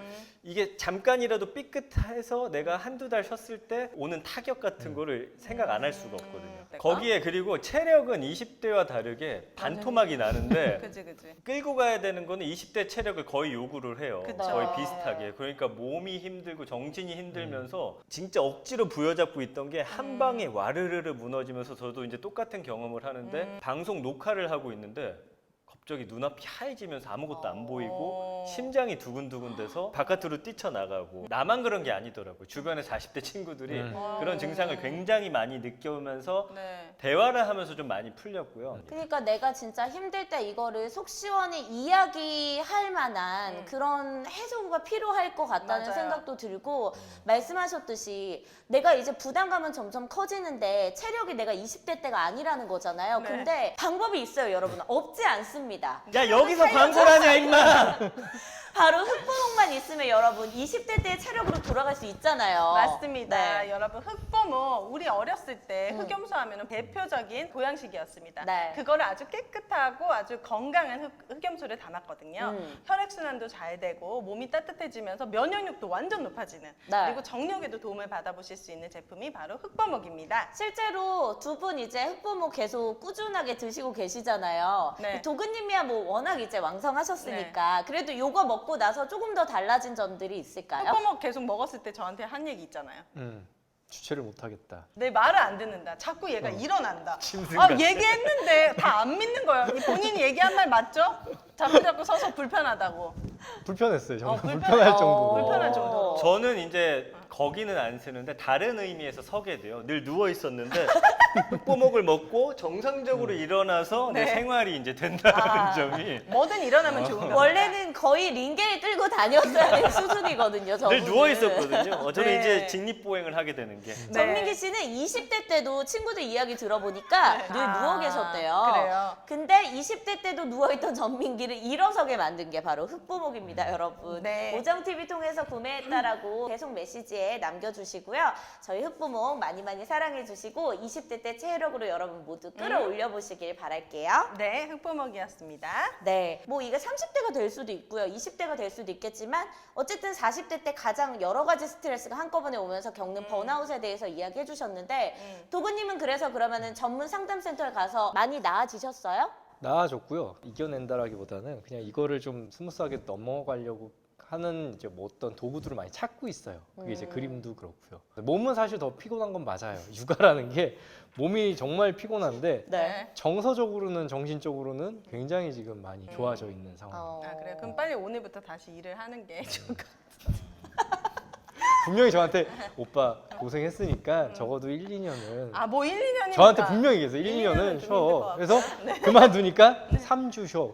Speaker 4: 이게 잠깐이라도 삐끗해서 내가 한두 달 쉬었을 때 오는 타격 같은 거를 생각 안 할 수가 없거든요.
Speaker 2: 내가?
Speaker 4: 거기에 그리고 체력은 20대와 다르게 반토막이 나는데
Speaker 2: 그치 그치.
Speaker 4: 끌고 가야 되는 거는 20대 체력을 거의 요구를 해요.
Speaker 2: 그쵸.
Speaker 4: 거의 비슷하게. 그러니까 몸이 힘들고 정신이 힘들면서 진짜 억지로 부여잡고 있던 게 한 방에 와르르르 무너지면서 저도 이제 똑같은 경험을 하는데 방송 녹화를 하고 있는데 갑자기 눈앞이 하얘지면서 아무것도 안 보이고 심장이 두근두근 돼서 바깥으로 뛰쳐나가고 나만 그런 게 아니더라고요. 주변에 40대 친구들이 그런 증상을 굉장히 많이 느껴오면서
Speaker 2: 네.
Speaker 4: 대화를 하면서 좀 많이 풀렸고요.
Speaker 1: 그러니까 내가 진짜 힘들 때 이거를 속 시원히 이야기할 만한 그런 해소가 필요할 것 같다는
Speaker 2: 맞아요.
Speaker 1: 생각도 들고 말씀하셨듯이 내가 이제 부담감은 점점 커지는데 체력이 내가 20대 때가 아니라는 거잖아요.
Speaker 2: 네.
Speaker 1: 근데 방법이 있어요, 여러분. 없지 않습니다.
Speaker 4: 야 여기서 광고를 하냐 임마!
Speaker 1: 바로 흑부목만 있으면 여러분 20대 때의 체력으로 돌아갈 수 있잖아요.
Speaker 2: 맞습니다.
Speaker 1: 네.
Speaker 2: 여러분 흑보모 우리 어렸을 때 흑염소 하면은 대표적인 보양식이었습니다.
Speaker 1: 네.
Speaker 2: 그거를 아주 깨끗하고 아주 건강한 흑염소를 담았거든요. 혈액순환도 잘 되고 몸이 따뜻해지면서 면역력도 완전 높아지는
Speaker 1: 네.
Speaker 2: 그리고 정력에도 도움을 받아보실 수 있는 제품이 바로 흑보목입니다.
Speaker 1: 실제로 두 분 이제 흑부목 계속 꾸준하게 드시고 계시잖아요.
Speaker 2: 네.
Speaker 1: 도근님이야 뭐 워낙 이제 왕성하셨으니까 그래도 요거 먹고 나서 조금 더 달라진 점들이 있을까요?
Speaker 2: 흑보목 계속 먹었을 때 저한테 한 얘기 있잖아요.
Speaker 3: 주체를 못 하겠다.
Speaker 2: 내 말을 안 듣는다. 자꾸 얘가 일어난다.
Speaker 4: 짐승
Speaker 2: 아,
Speaker 4: 같아.
Speaker 2: 얘기했는데 다 안 믿는 거예요. 이 본인이 얘기한 말 맞죠? 자꾸 서서 불편하다고.
Speaker 3: 불편했어요. 정말
Speaker 2: 불편해.
Speaker 3: 불편할 정도로.
Speaker 2: 불편할 정도로.
Speaker 4: 저는 이제 거기는 안 쓰는데 다른 의미에서 서게 돼요. 늘 누워 있었는데 흑보목을 먹고 정상적으로 일어나서 내
Speaker 2: 네.
Speaker 4: 생활이 이제 된다는 점이
Speaker 2: 뭐든 일어나면 좋은 겁니다.
Speaker 1: 원래는 거의 링겔 들고 다녔어야 될 수준이거든요. 저분은.
Speaker 4: 늘 누워 있었거든요. 저는
Speaker 2: 네.
Speaker 4: 이제 직립보행을 하게 되는 게.
Speaker 2: 네.
Speaker 1: 전민기 씨는 20대 때도 친구들 이야기 들어보니까
Speaker 2: 네.
Speaker 1: 늘 누워 계셨대요.
Speaker 2: 그래요?
Speaker 1: 근데 20대 때도 누워있던 전민기를 일어서게 만든 게 바로 흑보목입니다, 여러분.
Speaker 2: 네.
Speaker 1: 오정TV 통해서 구매했다라고 계속 메시지에 남겨주시고요. 저희 흑보목 많이 많이 사랑해주시고 20대 때 체력으로 여러분 모두 끌어올려 보시길 바랄게요.
Speaker 2: 네, 흑보목이었습니다.
Speaker 1: 네, 뭐 이게 30대가 될 수도 있고요, 20대가 될 수도 있겠지만 어쨌든 40대 때 가장 여러 가지 스트레스가 한꺼번에 오면서 겪는 번아웃에 대해서 이야기해 주셨는데 도구님은 그래서 그러면은 전문 상담센터에 가서 많이 나아지셨어요?
Speaker 3: 나아졌고요. 이겨낸다라기보다는 그냥 이거를 좀 스무스하게 넘어가려고 하는 이제 뭐 어떤 도구들을 많이 찾고 있어요. 그게 이제 그림도 그렇고요. 몸은 사실 더 피곤한 건 맞아요. 육아라는 게 몸이 정말 피곤한데
Speaker 2: 네.
Speaker 3: 정서적으로는 정신적으로는 굉장히 지금 많이 좋아져 있는 상황입니다.
Speaker 2: 아, 그래요? 그럼 빨리 오늘부터 다시 일을 하는 게 좋을 것 같아요.
Speaker 3: 분명히 저한테 오빠 고생했으니까 적어도 1, 2년은
Speaker 2: 아, 뭐 1, 2년이니까.
Speaker 3: 저한테 분명히 얘기했어요. 1, 2년은 쉬어. 그래서 그만두니까 3주 쉬어.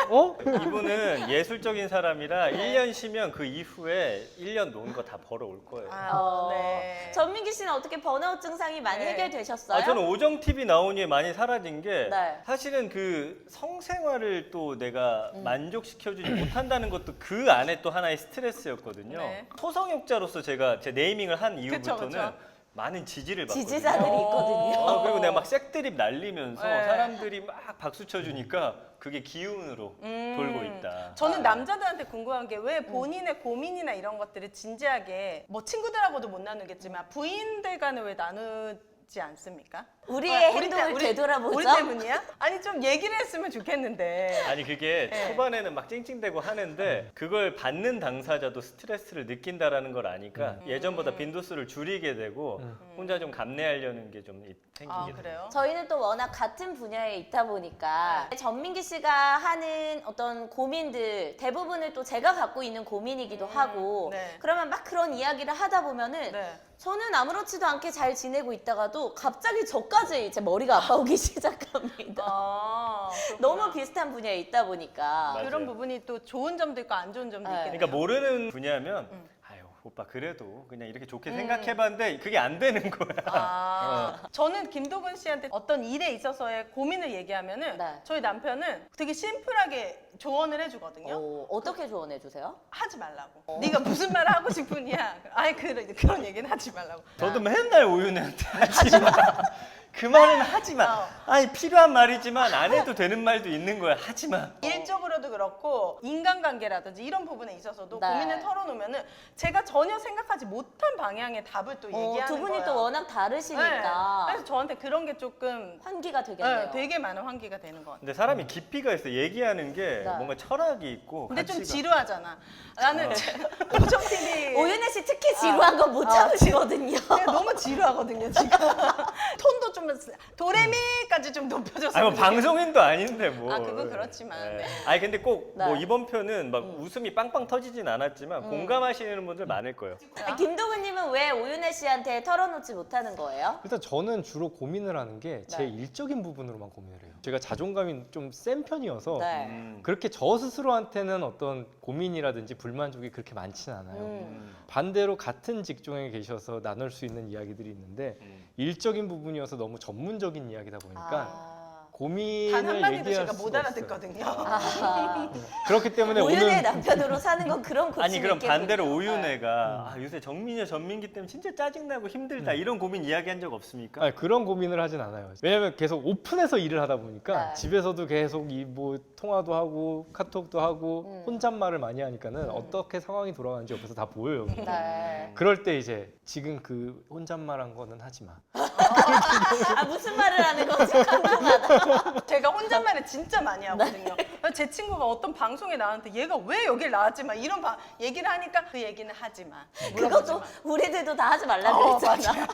Speaker 3: 어?
Speaker 4: 이분은 예술적인 사람이라 1년 쉬면 그 이후에 1년 노은 거 다 벌어올 거예요.
Speaker 2: 네.
Speaker 1: 전민기 씨는 어떻게 번아웃 증상이 많이
Speaker 2: 네.
Speaker 1: 해결되셨어요?
Speaker 4: 저는 오정 TV 나온 이후에 많이 사라진 게
Speaker 1: 네.
Speaker 4: 사실은 그 성생활을 또 내가 만족시켜주지 못한다는 것도 그 안에 또 하나의 스트레스였거든요.
Speaker 2: 네.
Speaker 4: 초성역자로서 제가 제 네이밍을 한 이후부터는
Speaker 2: 그쵸.
Speaker 4: 많은 지지를 받거든요.
Speaker 1: 지지자들이 있거든요.
Speaker 4: 그리고 내가 막 색드립 날리면서
Speaker 2: 네.
Speaker 4: 사람들이 막 박수 쳐주니까 그게 기운으로 돌고 있다.
Speaker 2: 저는 남자들한테 궁금한 게 왜 본인의 고민이나 이런 것들을 진지하게 뭐 친구들하고도 못 나누겠지만 부인들 간에 왜 나누지 않습니까?
Speaker 1: 우리의
Speaker 2: 우리
Speaker 1: 행동을
Speaker 2: 때-
Speaker 1: 되돌아보죠.
Speaker 2: 우리 때문이야? 아니 좀 얘기를 했으면 좋겠는데.
Speaker 4: 아니 그게
Speaker 2: 네.
Speaker 4: 초반에는 막 찡찡대고 하는데 그걸 받는 당사자도 스트레스를 느낀다라는 걸 아니까 예전보다 빈도수를 줄이게 되고 혼자 좀 감내하려는 게 좀 생기게
Speaker 2: 아
Speaker 4: 돼요.
Speaker 2: 그래요?
Speaker 1: 저희는 또 워낙 같은 분야에 있다 보니까 전민기 씨가 하는 어떤 고민들 대부분을 또 제가 갖고 있는 고민이기도 하고
Speaker 2: 네.
Speaker 1: 그러면 막 그런 이야기를 하다 보면은
Speaker 2: 네.
Speaker 1: 저는 아무렇지도 않게 잘 지내고 있다가도 갑자기 저까지 이제 머리가 아파오기 시작합니다.
Speaker 2: 아,
Speaker 1: 너무 비슷한 분야에 있다 보니까
Speaker 4: 맞아요.
Speaker 2: 그런 부분이 또 좋은 점도 있고 안 좋은 점도
Speaker 1: 네.
Speaker 2: 있겠네요.
Speaker 4: 그러니까 모르는 분야면 아유 오빠 그래도 그냥 이렇게 좋게 생각해봤는데 그게 안 되는 거야.
Speaker 2: 아, 저는 김도근 씨한테 어떤 일에 있어서의 고민을 얘기하면은
Speaker 1: 네.
Speaker 2: 저희 남편은 되게 심플하게 조언을 해주거든요.
Speaker 1: 어떻게 조언해 주세요?
Speaker 2: 하지 말라고. 네가 무슨 말을 하고 싶으냐? 아예 그런 얘기는 하지 말라고.
Speaker 4: 저도 맨날 오윤혜한테 하지 마. 그 말은 하지 마. 아니 필요한 말이지만 안 해도 되는 말도 있는 거야. 하지 마.
Speaker 2: 일적으로도 그렇고 인간관계라든지 이런 부분에 있어서도
Speaker 1: 네.
Speaker 2: 고민을 털어놓으면은 제가 전혀 생각하지 못한 방향의 답을 또 얘기하는
Speaker 1: 두 분이
Speaker 2: 거예요.
Speaker 1: 또 워낙
Speaker 2: 네.
Speaker 1: 다르시니까
Speaker 2: 그래서 저한테 그런 게 조금
Speaker 1: 환기가 되겠네요.
Speaker 2: 네, 되게 많은 환기가 되는 것 같아요.
Speaker 4: 근데 사람이 깊이가 있어. 얘기하는 게
Speaker 1: 네.
Speaker 4: 뭔가 철학이 있고.
Speaker 2: 근데 좀
Speaker 4: 가치가.
Speaker 2: 지루하잖아. 나는 오정 TV
Speaker 1: 오윤혜 씨 특히 지루한 건 못 참으시거든요.
Speaker 2: 내가 너무 지루하거든요 지금. 톤도 좀 도레미까지 좀 높여줬어요.
Speaker 4: 아니 뭐 방송인도 아닌데 뭐.
Speaker 2: 아, 그건 그렇지만. 네.
Speaker 4: 아니 근데 꼭 뭐
Speaker 1: 네.
Speaker 4: 이번 편은 막 웃음이 빵빵 터지진 않았지만 공감하시는 분들 많을 거예요.
Speaker 1: 김도근님은 왜 오윤혜 씨한테 털어놓지 못하는 거예요?
Speaker 3: 일단 저는 주로 고민을 하는 게 제
Speaker 1: 네.
Speaker 3: 일적인 부분으로만 고민을 해요. 제가 자존감이 좀 센 편이어서
Speaker 1: 네.
Speaker 3: 그렇게 저 스스로한테는 어떤 고민이라든지 불만족이 그렇게 많지는 않아요. 반대로 같은 직종에 계셔서 나눌 수 있는 이야기들이 있는데 일적인 부분이어서 너무 전문적인 이야기다 보니까 고민을
Speaker 2: 단 한마디도
Speaker 3: 얘기할
Speaker 2: 제가 못
Speaker 3: 수가
Speaker 2: 알아듣거든요.
Speaker 1: 아,
Speaker 3: 그렇기 때문에
Speaker 1: 오윤혜
Speaker 3: 오늘
Speaker 1: 남편으로 사는 건 그런 고민이
Speaker 4: 아니 그럼
Speaker 1: 있겠군요.
Speaker 4: 반대로 오윤혜가 아, 요새 정민이 전민기 때문에 진짜 짜증나고 힘들다 이런 고민 이야기한 적 없습니까?
Speaker 3: 아니, 그런 고민을 하진 않아요. 왜냐면 계속 오픈해서 일을 하다 보니까
Speaker 1: 네.
Speaker 3: 집에서도 계속 이 뭐 통화도 하고 카톡도 하고 혼잣말을 많이 하니까는 어떻게 상황이 돌아가는지 옆에서 다 보여요.
Speaker 1: 네.
Speaker 3: 그럴 때 이제 지금 그 혼잣말한 거는 하지 마.
Speaker 1: 아 무슨 말을 하는 건지 궁금하다.
Speaker 2: 제가 혼잣말을 진짜 많이 하거든요.
Speaker 1: 네.
Speaker 2: 그래서 제 친구가 어떤 방송에 나왔는데 얘가 왜 여길 나왔지 마 이런 얘기를 하니까 그 얘기는 하지 마. 물어보지
Speaker 1: 그것도
Speaker 2: 마.
Speaker 1: 우리들도 다 하지 말라 그랬잖아.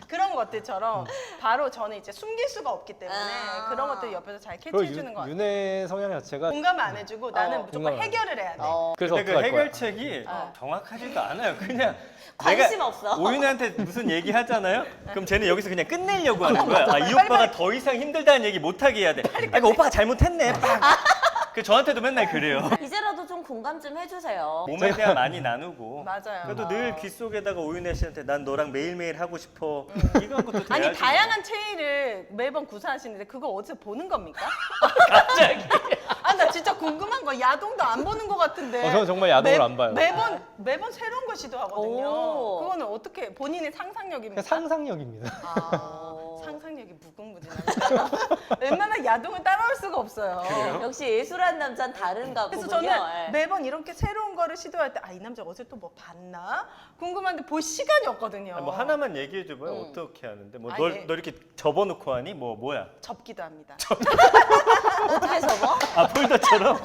Speaker 2: 그런 것들처럼 바로 저는 이제 숨길 수가 없기 때문에
Speaker 1: 아.
Speaker 2: 그런 것들 옆에서 잘
Speaker 3: 그리고
Speaker 2: 캐치해 주는 것 같아요.
Speaker 3: 윤혜 성향 자체가
Speaker 2: 공감을 안 해주고 나는 무조건
Speaker 3: 공감을
Speaker 2: 해결을 해야 돼.
Speaker 3: 그래서
Speaker 4: 근데
Speaker 3: 어떡할
Speaker 4: 그
Speaker 3: 거야?
Speaker 4: 해결책이 정확하지도 않아요. 그냥
Speaker 1: 관심 없어.
Speaker 4: 오윤혜한테 무슨 얘기 하잖아요? 그럼 쟤는 여기서 그냥 끝내려고 하는 거야. 아, 이 오빠가 더 이상 힘들다는 얘기 못하게 해야 돼. 아, 이거 오빠가 잘못했네. 빡. 그 저한테도 맨날 그래요.
Speaker 1: 이제라도 좀 공감 좀 해주세요.
Speaker 4: 몸에 대한 많이 나누고.
Speaker 2: 맞아요.
Speaker 4: 그래도 늘 귀 속에다가 오윤혜 씨한테 난 너랑 매일매일 하고 싶어. 이거 한 것도 돼야지.
Speaker 2: 아니 다양한 체의를 매번 구사하시는데 그거 어디서 보는 겁니까?
Speaker 4: 갑자기.
Speaker 2: 아 나 진짜 궁금한 거 야동도 안 보는 것 같은데.
Speaker 3: 저는 정말 야동을 안 봐요.
Speaker 2: 매번 새로운 걸 시도하거든요.
Speaker 1: 오.
Speaker 2: 그거는 어떻게 본인의 상상력입니까?
Speaker 3: 그냥 상상력입니다.
Speaker 2: 상상력이 무궁무진합니다. 웬만한 야동을 따라올 수가 없어요.
Speaker 1: 역시 예술한 남자는 다른가
Speaker 2: 그래서
Speaker 1: 보군요.
Speaker 2: 저는
Speaker 1: 예.
Speaker 2: 매번 이렇게 새로운 거를 시도할 때 아 이 남자 어제 또 뭐 봤나 궁금한데 볼 시간이 없거든요.
Speaker 4: 뭐 하나만 얘기해 줘봐요. 어떻게 하는데? 뭐 너
Speaker 2: 아니,
Speaker 4: 이렇게 접어놓고 하니? 뭐야?
Speaker 2: 접기도 합니다.
Speaker 1: 어떻게 접어?
Speaker 4: 아 폴더처럼?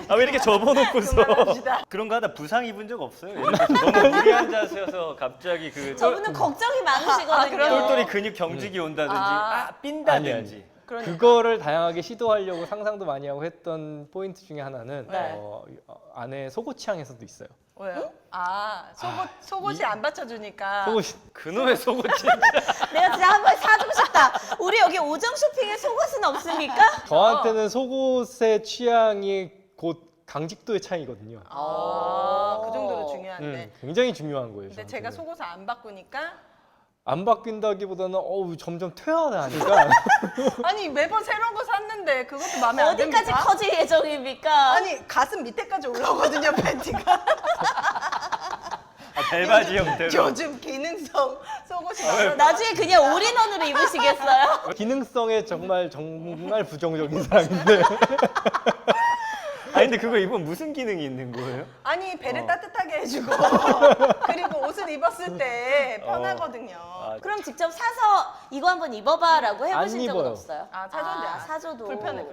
Speaker 4: 아 왜 이렇게 접어놓고서
Speaker 2: 그만합시다.
Speaker 4: 그런 거 하다 부상 입은 적 없어요? 예를 들어서 너무 무리한 자세여서 갑자기 그
Speaker 1: 저분은 걱정이 많으시거든요.
Speaker 2: 그래요?
Speaker 4: 똘똘이 근육 경직이 온다든지 아 삔다든지
Speaker 2: 그러니까.
Speaker 3: 그거를 다양하게 시도하려고 상상도 많이 하고 했던 포인트 중에 하나는
Speaker 1: 네.
Speaker 3: 안에 속옷 취향에서도 있어요.
Speaker 2: 왜요? 속옷이 안 받쳐주니까.
Speaker 3: 속옷이
Speaker 4: 그놈의 속옷 진짜.
Speaker 1: 내가 진짜 한 번 사주고 싶다. 우리 여기 오정 쇼핑에 속옷은 없습니까?
Speaker 3: 저한테는 속옷의 취향이 곧 강직도의 차이거든요.
Speaker 2: 그 정도로 중요한데.
Speaker 3: 굉장히 중요한 거예요.
Speaker 2: 근데 제가
Speaker 3: 저한테는.
Speaker 2: 속옷을 안 바꾸니까
Speaker 3: 안 바뀐다기보다는 점점 퇴화하니까
Speaker 2: 아니 매번 새로운 거 샀는데 그것도 마음에 안
Speaker 1: 어디까지
Speaker 2: 듭니까?
Speaker 1: 커질 예정입니까?
Speaker 2: 아니 가슴 밑에까지 올라오거든요 팬티가.
Speaker 4: 벨바지 형태로.
Speaker 2: 요즘 기능성 속옷이 많아서
Speaker 1: 나중에 그냥 올인원으로 입으시겠어요?
Speaker 3: 기능성에 정말 부정적인 사람인데
Speaker 4: 아니 근데 그거 입으면 무슨 기능이 있는 거예요?
Speaker 2: 아니 배를 따뜻하게 해주고 그리고 옷을 입었을 때 편하거든요.
Speaker 1: 그럼 직접 사서 이거 한번 입어봐라고
Speaker 3: 안
Speaker 1: 해보신 적은
Speaker 3: 입어요.
Speaker 1: 없어요?
Speaker 2: 사줘도
Speaker 1: 사줘도
Speaker 2: 불편해.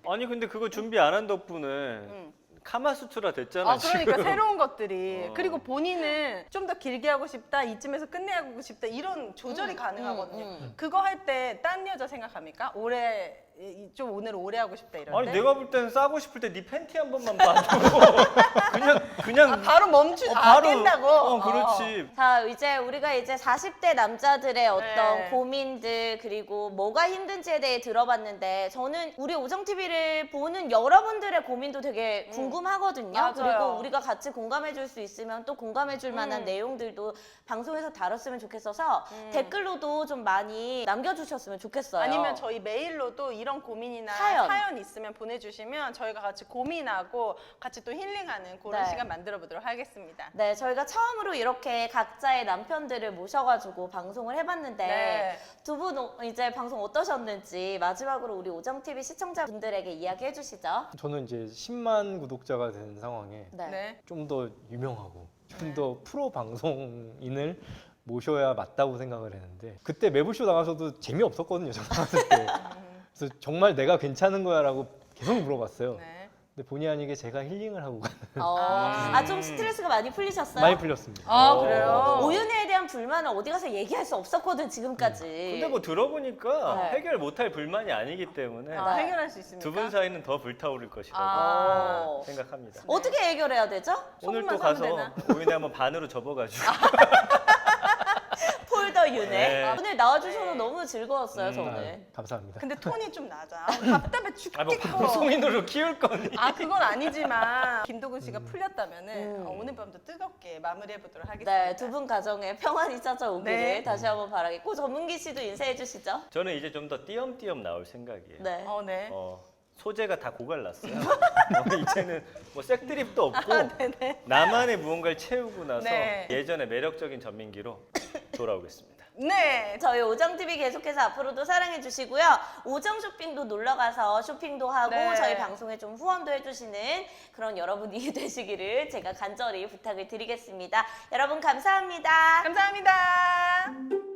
Speaker 4: 아니 근데 그거 준비 안 한 덕분에 카마수트라 됐잖아.
Speaker 2: 그러니까
Speaker 4: 지금.
Speaker 2: 새로운 것들이
Speaker 4: 어.
Speaker 2: 그리고 본인은 좀 더 길게 하고 싶다 이쯤에서 끝내고 싶다 이런 조절이 가능하거든요. 그거 할 때 딴 여자 생각합니까? 좀 오늘 오래 하고 싶다 이럴
Speaker 4: 아니
Speaker 2: 때.
Speaker 4: 내가 볼 때는 싸고 싶을 때 네 팬티 한 번만 봐도 그냥
Speaker 2: 바로 멈추 깬다고.
Speaker 4: 그렇지.
Speaker 1: 자, 우리가 이제 40대 남자들의 어떤
Speaker 2: 네.
Speaker 1: 고민들 그리고 뭐가 힘든지에 대해 들어봤는데 저는 우리 오정TV를 보는 여러분들의 고민도 되게 궁금하거든요.
Speaker 2: 맞아요.
Speaker 1: 그리고 우리가 같이 공감해줄 수 있으면 또 공감해줄 만한 내용들도 방송에서 다뤘으면 좋겠어서 댓글로도 좀 많이 남겨주셨으면 좋겠어요.
Speaker 2: 아니면 저희 메일로도 이런 고민이나
Speaker 1: 사연.
Speaker 2: 사연 있으면 보내주시면 저희가 같이 고민하고 같이 또 힐링하는 그런
Speaker 1: 네.
Speaker 2: 시간 만들어 보도록 하겠습니다.
Speaker 1: 네, 저희가 처음으로 이렇게 각자의 남편들을 모셔가지고 방송을 해봤는데
Speaker 2: 네.
Speaker 1: 두 분 이제 방송 어떠셨는지 마지막으로 우리 오정TV 시청자분들에게 이야기해 주시죠.
Speaker 3: 저는 이제 10만 구독자가 된 상황에
Speaker 1: 네.
Speaker 2: 네.
Speaker 3: 좀 더 유명하고 좀 더 프로 방송인을 모셔야 맞다고 생각을 했는데 그때 매불쇼 나가서도 재미없었거든요. 저 나갔을 때. 그래서 정말 내가 괜찮은 거야라고 계속 물어봤어요.
Speaker 2: 네.
Speaker 3: 근데 본의 아니게 제가 힐링을 하고
Speaker 1: 좀 스트레스가 많이 풀리셨어요?
Speaker 3: 많이 풀렸습니다.
Speaker 2: 그래요?
Speaker 1: 오윤회에 대한 불만은 어디 가서 얘기할 수 없었거든 지금까지.
Speaker 4: 근데 뭐 들어보니까
Speaker 1: 네.
Speaker 4: 해결 못할 불만이 아니기 때문에
Speaker 1: 네.
Speaker 2: 해결할 수 있습니까?
Speaker 4: 두 분 사이는 더 불타오를 것이라고
Speaker 1: 아.
Speaker 4: 생각합니다.
Speaker 1: 어떻게 해결해야 되죠?
Speaker 4: 오늘 또
Speaker 2: 소금만
Speaker 4: 가서
Speaker 2: 사면
Speaker 4: 오윤회 한번 반으로 접어가지고
Speaker 1: 폴더 윤회.
Speaker 4: 네.
Speaker 1: 오늘 나와주셔서
Speaker 2: 네.
Speaker 1: 너무 즐거웠어요 저는.
Speaker 3: 아, 감사합니다.
Speaker 2: 근데 톤이 좀 낮아. 답답해
Speaker 4: 뭐
Speaker 2: 죽겠고.
Speaker 4: 방송인으로 키울 거니.
Speaker 2: 그건 아니지만 김도근 씨가 풀렸다면은 오늘 밤도 뜨겁게 마무리해 보도록 하겠습니다.
Speaker 1: 네, 두 분 가정에 평안이 찾아오기를
Speaker 2: 네.
Speaker 1: 다시 한번 바라겠고 전문기 씨도 인사해 주시죠.
Speaker 4: 저는 이제 좀 더 띄엄띄엄 나올 생각이에요.
Speaker 1: 네.
Speaker 2: 네.
Speaker 4: 소재가 다 고갈났어요. 이제는 뭐 색드립도 없고
Speaker 2: 네네.
Speaker 4: 나만의 무언가를 채우고 나서
Speaker 2: 네.
Speaker 4: 예전의 매력적인 전민기로 돌아오겠습니다.
Speaker 2: 네.
Speaker 1: 저희 오정TV 계속해서 앞으로도 사랑해 주시고요. 오정 쇼핑도 놀러 가서 쇼핑도 하고
Speaker 2: 네.
Speaker 1: 저희 방송에 좀 후원도 해주시는 그런 여러분이 되시기를 제가 간절히 부탁을 드리겠습니다. 여러분 감사합니다.
Speaker 2: 감사합니다.